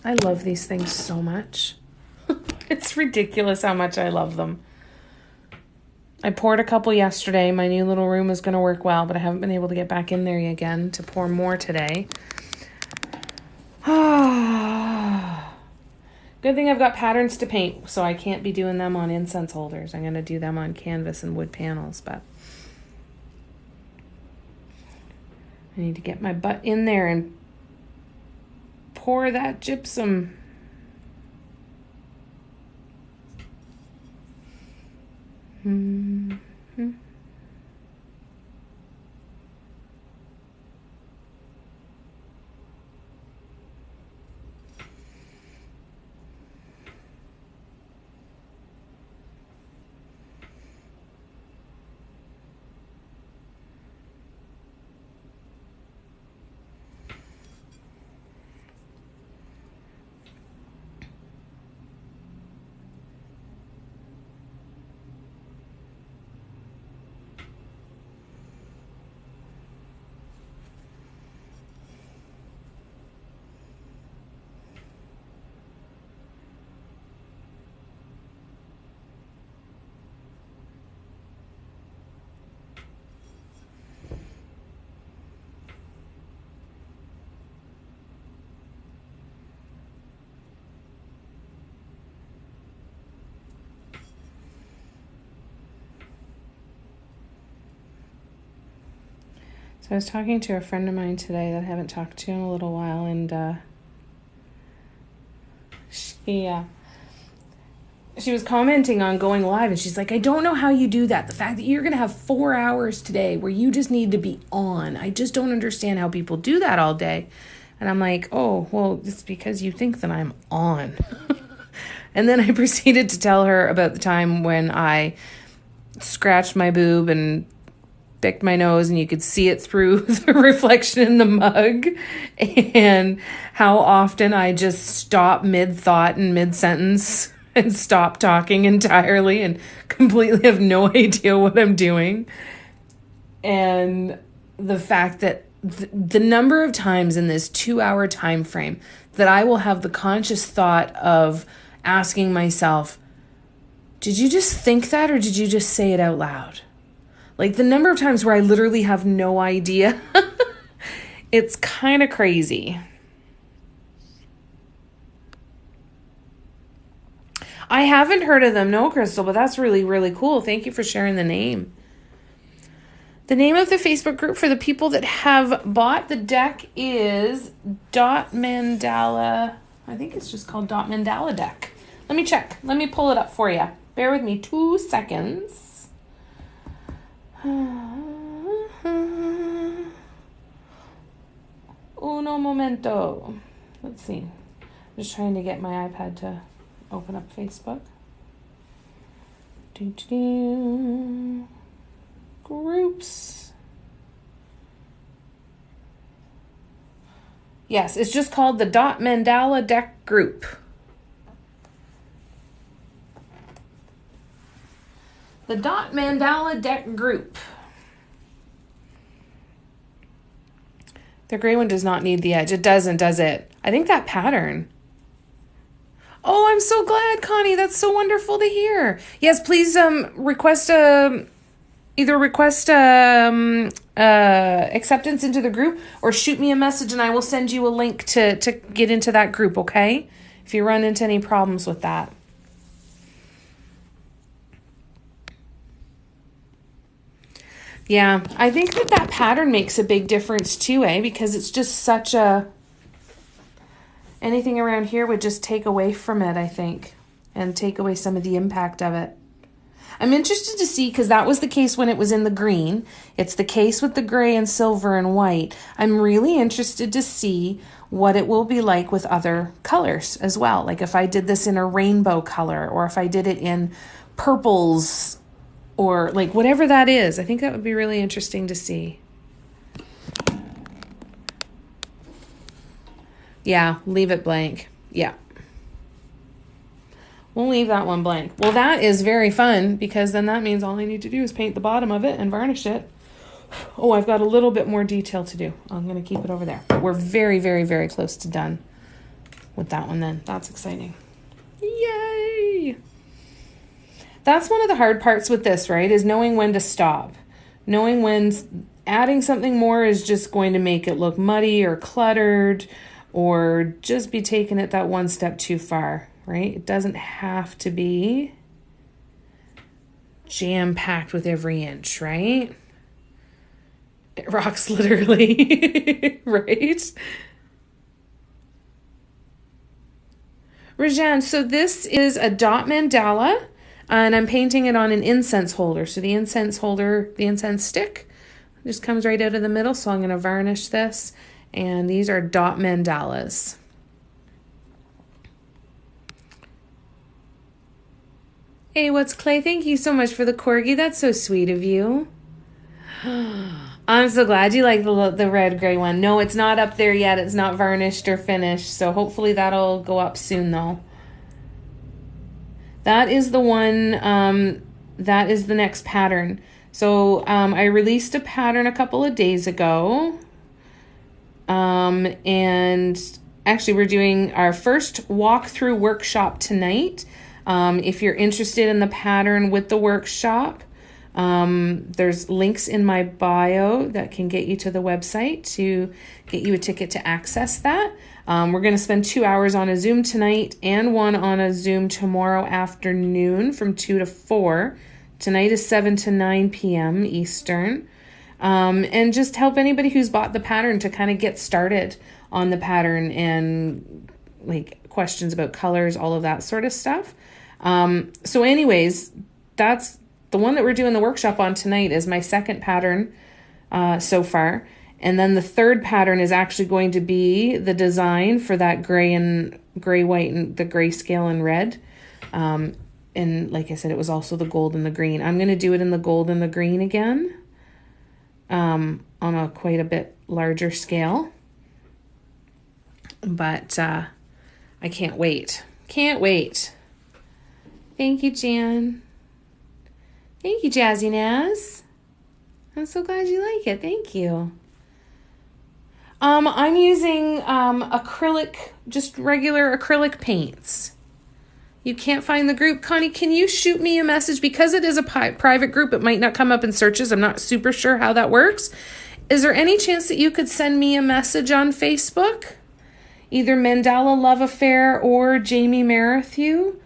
I love these things so much. It's ridiculous how much I love them. I poured a couple yesterday. My new little room is going to work well, but I haven't been able to get back in there again to pour more today. Good thing I've got patterns to paint, so I can't be doing them on incense holders. I'm going to do them on canvas and wood panels, but I need to get my butt in there and pour that gypsum. Mm-hmm. So I was talking to a friend of mine today that I haven't talked to in a little while, and she was commenting on going live, and she's like, I don't know how you do that. The fact that you're going to have 4 hours today where you just need to be on. I just don't understand how people do that all day. And I'm like, oh, well, it's because you think that I'm on. And then I proceeded to tell her about the time when I scratched my boob and picked my nose and you could see it through the reflection in the mug, and how often I just stop mid-thought and mid-sentence and stop talking entirely and completely have no idea what I'm doing. And the fact that the number of times in this 2-hour time frame that I will have the conscious thought of asking myself, did you just think that, or did you just say it out loud? Like, the number of times where I literally have no idea. It's kind of crazy. I haven't heard of them, no, Crystal, but that's really, really cool. Thank you for sharing the name. The name of the Facebook group for the people that have bought the deck is Dot Mandala. I think it's just called Dot Mandala deck. Let me check. Let me pull it up for you. Bear with me 2 seconds. Uno momento. Let's see. I'm just trying to get my iPad to open up Facebook. Groups. Yes, it's just called the Dot Mandala Deck Group. The Dot Mandala Deck Group. The gray one does not need the edge. It doesn't, does it? I think that pattern. Oh, I'm so glad, Connie. That's so wonderful to hear. Yes, please request acceptance into the group, or shoot me a message and I will send you a link to get into that group, okay? If you run into any problems with that. Yeah, I think that pattern makes a big difference too, because it's just such a... Anything around here would just take away from it, I think, and take away some of the impact of it. I'm interested to see, because that was the case when it was in the green. It's the case with the gray and silver and white. I'm really interested to see what it will be like with other colors as well. Like if I did this in a rainbow color, or if I did it in purples, or like whatever that is. I think that would be really interesting to see. Yeah, leave it blank. Yeah. We'll leave that one blank. Well, that is very fun, because then that means all I need to do is paint the bottom of it and varnish it. Oh, I've got a little bit more detail to do. I'm going to keep it over there. But we're very, very, very close to done with that one then. That's exciting. Yay! That's one of the hard parts with this, right? Is knowing when to stop. Knowing when adding something more is just going to make it look muddy or cluttered, or just be taking it that one step too far, right? It doesn't have to be jam-packed with every inch, right? It rocks literally, right? Rajan, so this is a dot mandala, and I'm painting it on an incense holder. So the incense holder, the incense stick, just comes right out of the middle. So I'm going to varnish this, and these are dot mandalas. Hey, what's Clay? Thank you so much for the corgi. That's so sweet of you. I'm so glad you like the red gray one. No, it's not up there yet. It's not varnished or finished. So hopefully that'll go up soon though. That is the one, that is the next pattern. So I released a pattern a couple of days ago. And actually we're doing our first walkthrough workshop tonight. If you're interested in the pattern with the workshop, there's links in my bio that can get you to the website to get you a ticket to access that. We're going to spend 2 hours on a Zoom tonight and one on a Zoom tomorrow afternoon from 2 to 4. Tonight is 7 to 9 p.m. Eastern. And just help anybody who's bought the pattern to kind of get started on the pattern and like questions about colors, all of that sort of stuff. So anyways, that's the one that we're doing the workshop on tonight is my second pattern so far. And then the third pattern is actually going to be the design for that gray, white, and the grayscale and red. And like I said, it was also the gold and the green. I'm going to do it in the gold and the green again on a quite a bit larger scale. But I can't wait. Can't wait. Thank you, Jan. Thank you, Jazzy Naz. I'm so glad you like it. Thank you. I'm using acrylic, just regular acrylic paints. You can't find the group. Connie, can you shoot me a message? Because it is a private group, it might not come up in searches. I'm not super sure how that works. Is there any chance that you could send me a message on Facebook? Either Mandala Love Affair or Jamie Marathew?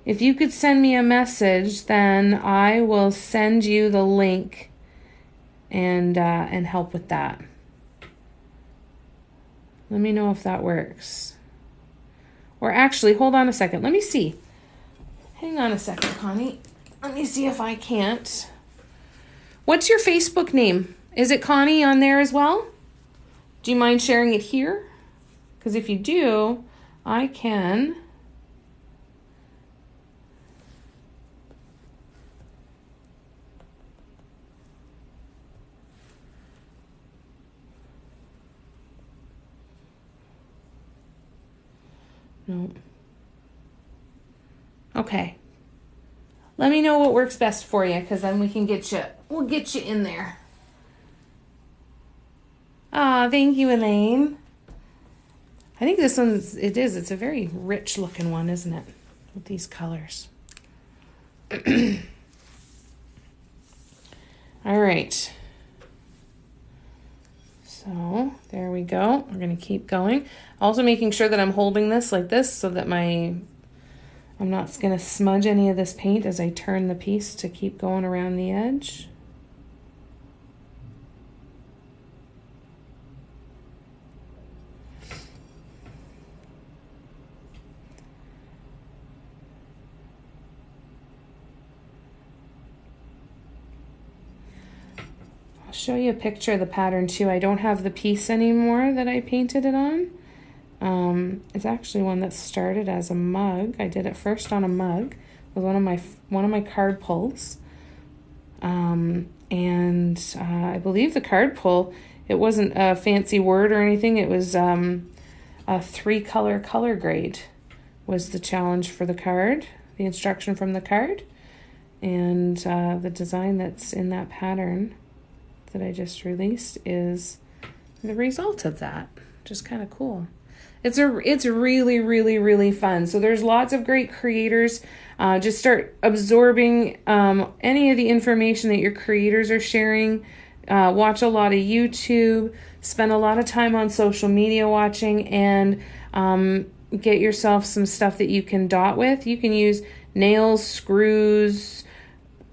If you could send me a message, then I will send you the link and help with that. Let me know if that works. Or actually, hold on a second. Let me see. Hang on a second, Connie. Let me see if I can't. What's your Facebook name? Is it Connie on there as well? Do you mind sharing it here? Because if you do, I can. No. Okay. Let me know what works best for you, because then we can we'll get you in there. Ah, thank you, Elaine. I think this it's a very rich looking one, isn't it? With these colors. All right. So there we go. We're going to keep going. Also making sure that I'm holding this like this so that I'm not going to smudge any of this paint as I turn the piece to keep going around the edge. Show you a picture of the pattern too. I don't have the piece anymore that I painted it on. It's actually one that started as a mug. I did it first on a mug with one of my card pulls. I believe the card pull, it wasn't a fancy word or anything. It was a 3-color color grade was the challenge for the card, the instruction from the card, and the design that's in that pattern that I just released is the result of that. Just kind of cool. It's really, really, really fun. So there's lots of great creators. Just start absorbing any of the information that your creators are sharing. Watch a lot of YouTube. Spend a lot of time on social media watching. And get yourself some stuff that you can dot with. You can use nails, screws,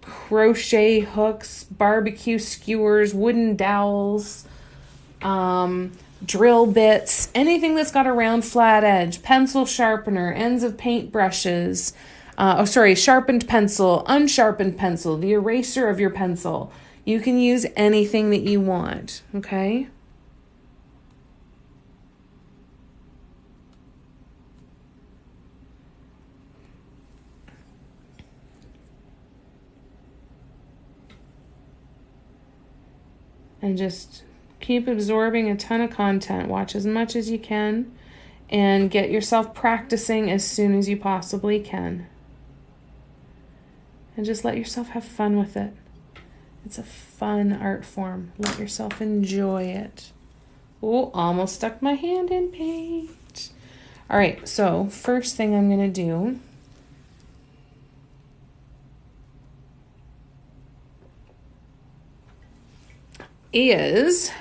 crochet hooks, barbecue skewers, wooden dowels, drill bits, anything that's got a round flat edge, pencil sharpener, ends of paint brushes, sharpened pencil, unsharpened pencil, the eraser of your pencil. You can use anything that you want, okay? And just keep absorbing a ton of content. Watch as much as you can and get yourself practicing as soon as you possibly can. And just let yourself have fun with it. It's a fun art form. Let yourself enjoy it. Oh, almost stuck my hand in paint. All right, so first thing I'm going to do is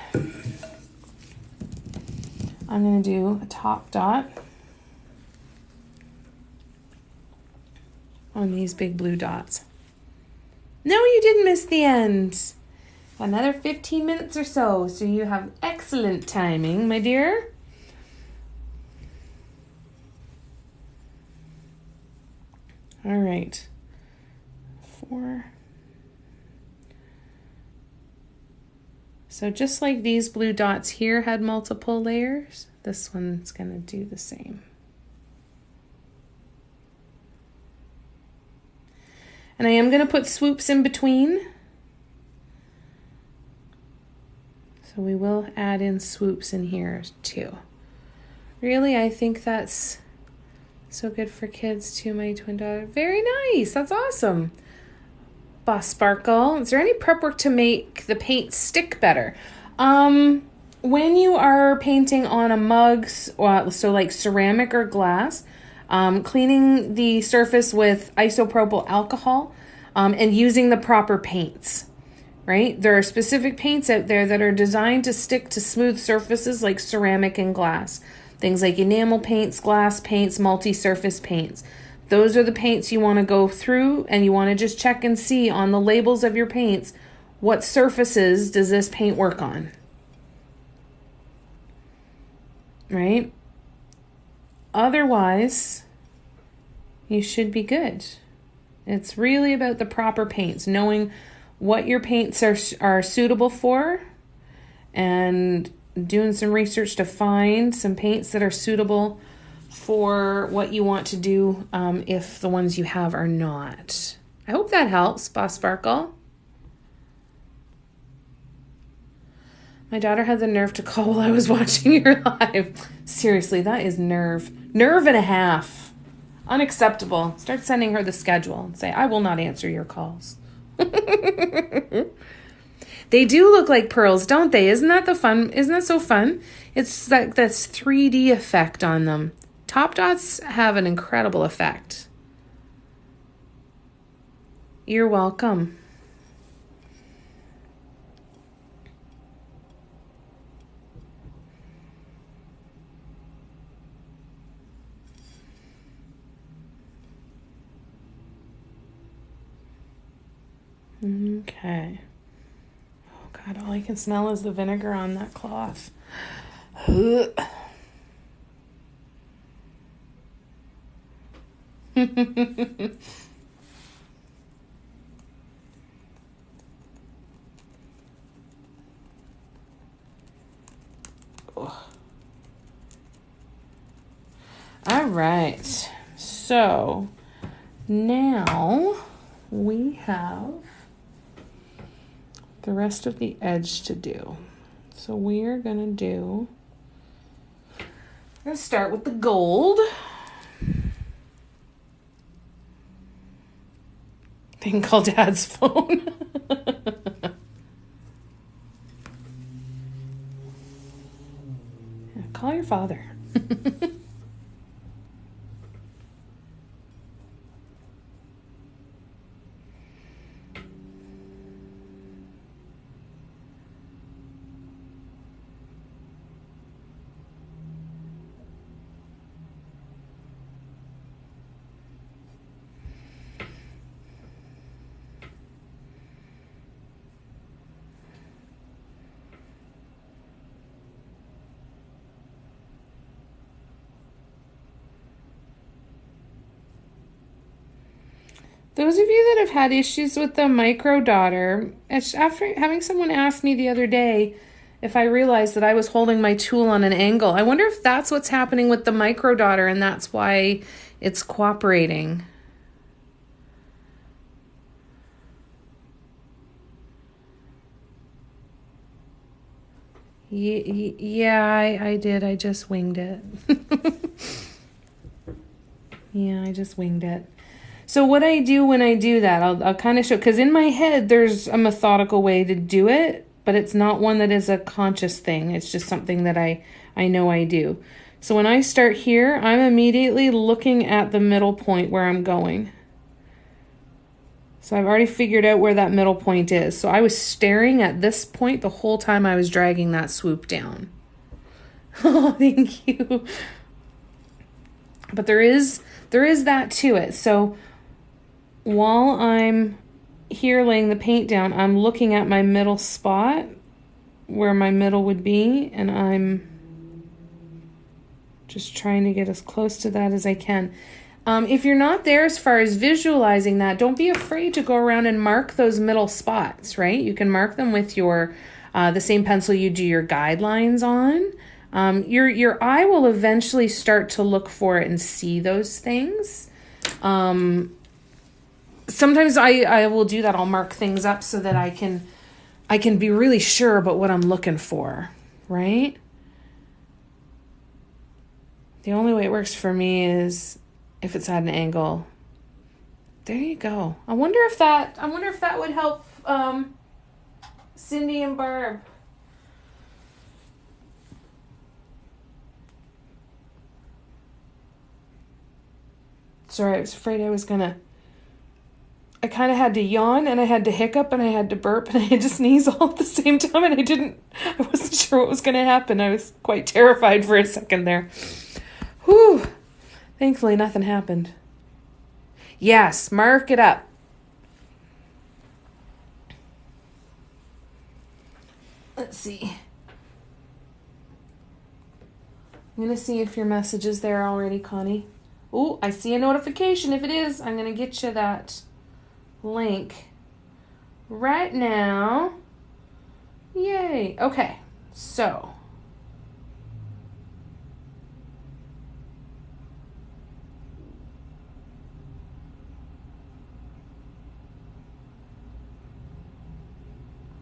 I'm going to do a top dot on these big blue dots. No, you didn't miss the end. Another 15 minutes or so, so you have excellent timing, my dear. All right. 4. So just like these blue dots here had multiple layers, this one's going to do the same. And I am going to put swoops in between. So we will add in swoops in here too. Really, I think that's so good for kids too, my twin daughter. Very nice. That's awesome. Boss Sparkle, is there any prep work to make the paint stick better? When you are painting on a mug, so like ceramic or glass, cleaning the surface with isopropyl alcohol and using the proper paints, right? There are specific paints out there that are designed to stick to smooth surfaces like ceramic and glass. Things like enamel paints, glass paints, multi-surface paints. Those are the paints you want to go through, and you want to just check and see on the labels of your paints, what surfaces does this paint work on? Right? Otherwise, you should be good. It's really about the proper paints, knowing what your paints are suitable for, and doing some research to find some paints that are suitable for what you want to do if the ones you have are not. I hope that helps, Boss Sparkle. My daughter had the nerve to call while I was watching your live. Seriously, that is nerve. Nerve and a half. Unacceptable. Start sending her the schedule and say, I will not answer your calls. They do look like pearls, don't they? Isn't that the fun? Isn't that so fun? It's like this 3D effect on them. Top dots have an incredible effect. You're welcome. Okay. Oh God, all I can smell is the vinegar on that cloth. All right, so now we have the rest of the edge to do. So we're gonna start with the gold. They can call Dad's phone. Yeah, call your father. Those of you that have had issues with the micro daughter, after having someone ask me the other day if I realized that I was holding my tool on an angle, I wonder if that's what's happening with the micro daughter and that's why it's cooperating. Yeah, I did. I just winged it. Yeah, I just winged it. So what I do when I do that, I'll kind of show, because in my head there's a methodical way to do it, but it's not one that is a conscious thing. It's just something that I know I do. So when I start here, I'm immediately looking at the middle point where I'm going. So I've already figured out where that middle point is. So I was staring at this point the whole time I was dragging that swoop down. Oh, thank you. But there is that to it. So while I'm here laying the paint down, I'm looking at my middle spot where my middle would be, and I'm just trying to get as close to that as I can. If you're not there as far as visualizing that, don't be afraid to go around and mark those middle spots, right? You can mark them with your the same pencil you do your guidelines on. Your eye will eventually start to look for it and see those things. Sometimes I will do that. I'll mark things up so that I can be really sure about what I'm looking for, right? The only way it works for me is if it's at an angle. There you go. I wonder if that would help Cindy and Barb. Sorry, I was afraid I kind of had to yawn and I had to hiccup and I had to burp and I had to sneeze all at the same time, and I wasn't sure what was going to happen. I was quite terrified for a second there. Whew. Thankfully, nothing happened. Yes, mark it up. Let's see. I'm going to see if your message is there already, Connie. Oh, I see a notification. If it is, I'm going to get you that link right now. Yay. Okay, so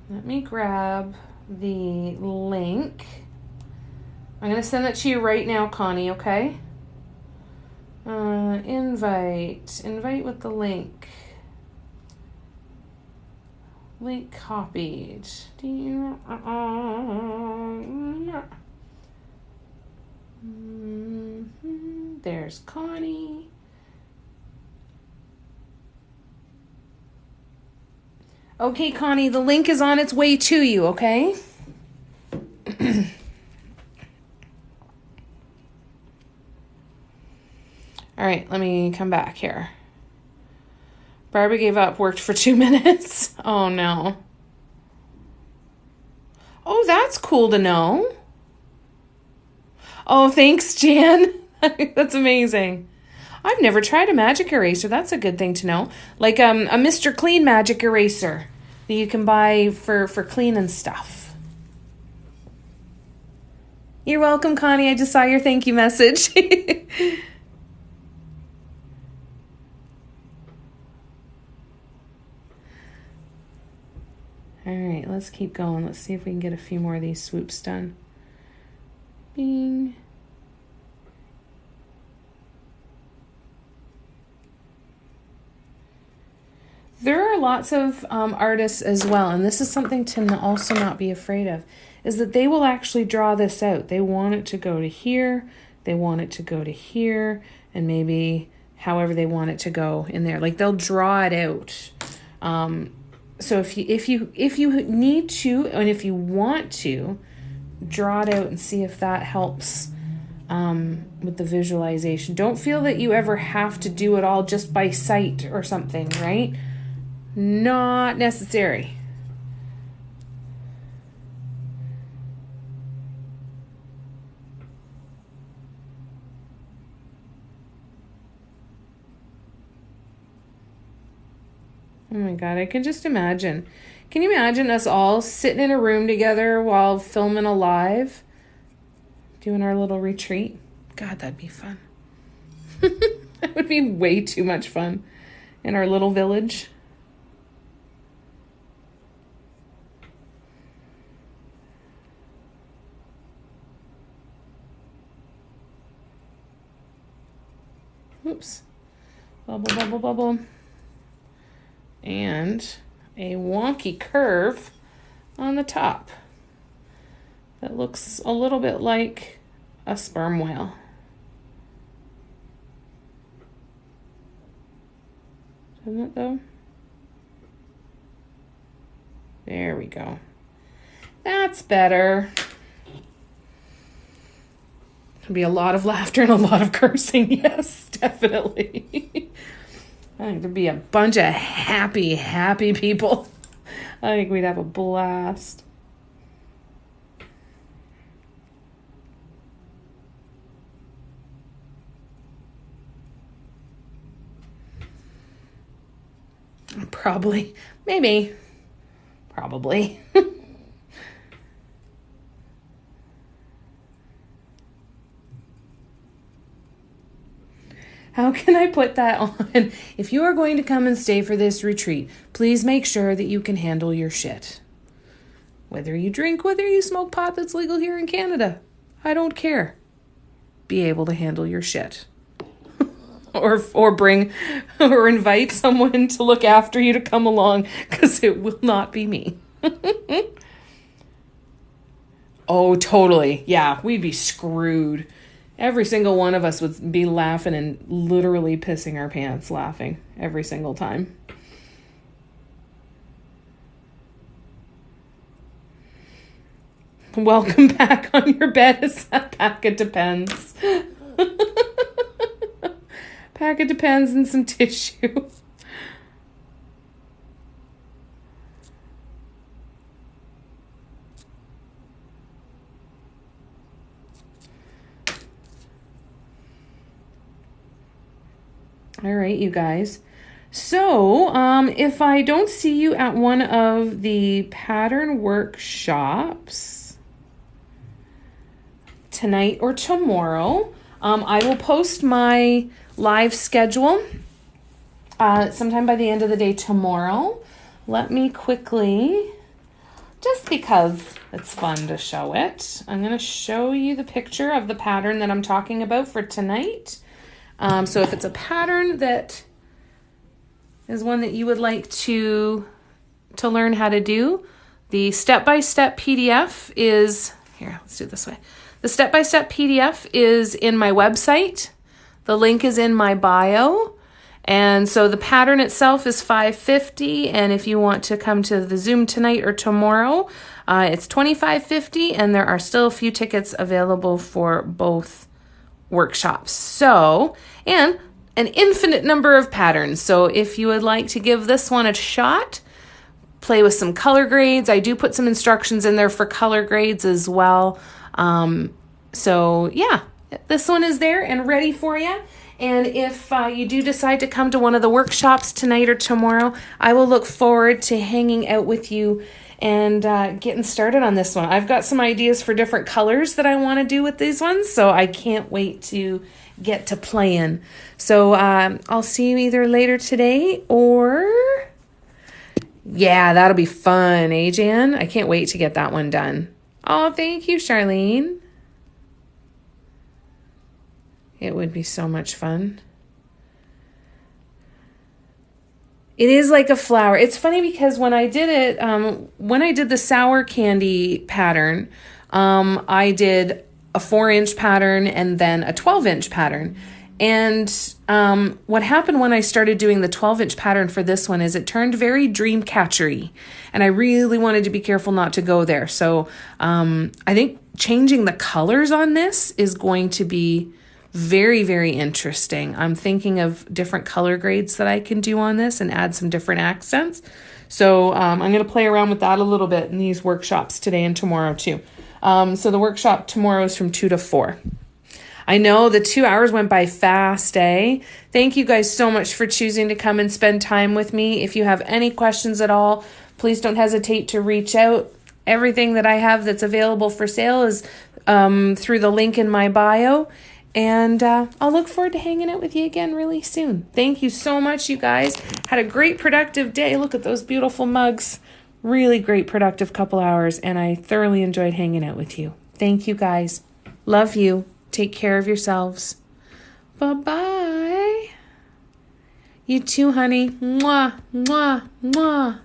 let me grab the link. I'm going to send that to you right now, Connie, okay? Invite with the link. Link copied. There's Connie. Okay, Connie, the link is on its way to you, okay? All right, let me come back here. Barbie gave up, worked for 2 minutes. Oh, no. Oh, that's cool to know. Oh, thanks, Jan. That's amazing. I've never tried a magic eraser. That's a good thing to know. Like a Mr. Clean magic eraser that you can buy for cleaning stuff. You're welcome, Connie. I just saw your thank you message. All right, let's keep going. Let's see if we can get a few more of these swoops done. Bing. There are lots of artists as well, and this is something to also not be afraid of, is that they will actually draw this out. They want it to go to here, they want it to go to here, and maybe however they want it to go in there. Like they'll draw it out. So if you need to, and if you want to, draw it out and see if that helps with the visualization. Don't feel that you ever have to do it all just by sight or something, right? Not necessary. Oh my God, I can just imagine. Can you imagine us all sitting in a room together while filming a live, doing our little retreat? God, that'd be fun. That would be way too much fun in our little village. Oops. Bubble, bubble, bubble. And a wonky curve on the top that looks a little bit like a sperm whale. Doesn't it though? There we go. That's better. There'll be a lot of laughter and a lot of cursing. Yes, definitely. I think there'd be a bunch of happy people. I think we'd have a blast. Probably. Maybe. Probably. How can I put that on? If you are going to come and stay for this retreat, please make sure that you can handle your shit. Whether you drink, whether you smoke pot that's legal here in Canada, I don't care. Be able to handle your shit. or bring or invite someone to look after you to come along, because it will not be me. Oh, totally. Yeah, we'd be screwed. Every single one of us would be laughing and literally pissing our pants laughing every single time. Welcome back on your bed. Is that pack? It depends. Pack it depends and some tissue. All right, you guys. So, if I don't see you at one of the pattern workshops tonight or tomorrow, I will post my live schedule sometime by the end of the day tomorrow. Let me quickly, just because it's fun to show it, I'm going to show you the picture of the pattern that I'm talking about for tonight. So if it's a pattern that is one that you would like to learn how to do, the step-by-step PDF is, here, let's do it this way. The step-by-step PDF is in my website. The link is in my bio. And so the pattern itself is $5.50. And if you want to come to the Zoom tonight or tomorrow, it's $25.50. And there are still a few tickets available for both workshops. So, and an infinite number of patterns. So if you would like to give this one a shot, play with some color grades. I do put some instructions in there for color grades as well. So yeah, this one is there and ready for you. And if you do decide to come to one of the workshops tonight or tomorrow, I will look forward to hanging out with you and getting started on this one. I've got some ideas for different colors that I want to do with these ones, so I can't wait to get to playing. So I'll see you either later today or... yeah, that'll be fun, eh, Jan? I can't wait to get that one done. Oh, thank you, Charlene. It would be so much fun. It is like a flower. It's funny because when I did it, when I did the sour candy pattern, I did a 4-inch pattern and then a 12-inch pattern. And what happened when I started doing the 12-inch pattern for this one is it turned very dream catchery. And I really wanted to be careful not to go there. So I think changing the colors on this is going to be very, very interesting. I'm thinking of different color grades that I can do on this and add some different accents. So I'm going to play around with that a little bit in these workshops today and tomorrow too. So the workshop tomorrow is from 2 to 4. I know the 2 hours went by fast, eh? Thank you guys so much for choosing to come and spend time with me. If you have any questions at all, please don't hesitate to reach out. Everything that I have that's available for sale is through the link in my bio. And I'll look forward to hanging out with you again really soon. Thank you so much, you guys. Had a great productive day. Look at those beautiful mugs. Really great productive couple hours. And I thoroughly enjoyed hanging out with you. Thank you, guys. Love you. Take care of yourselves. Bye-bye. You too, honey. Mwah, mwah, mwah.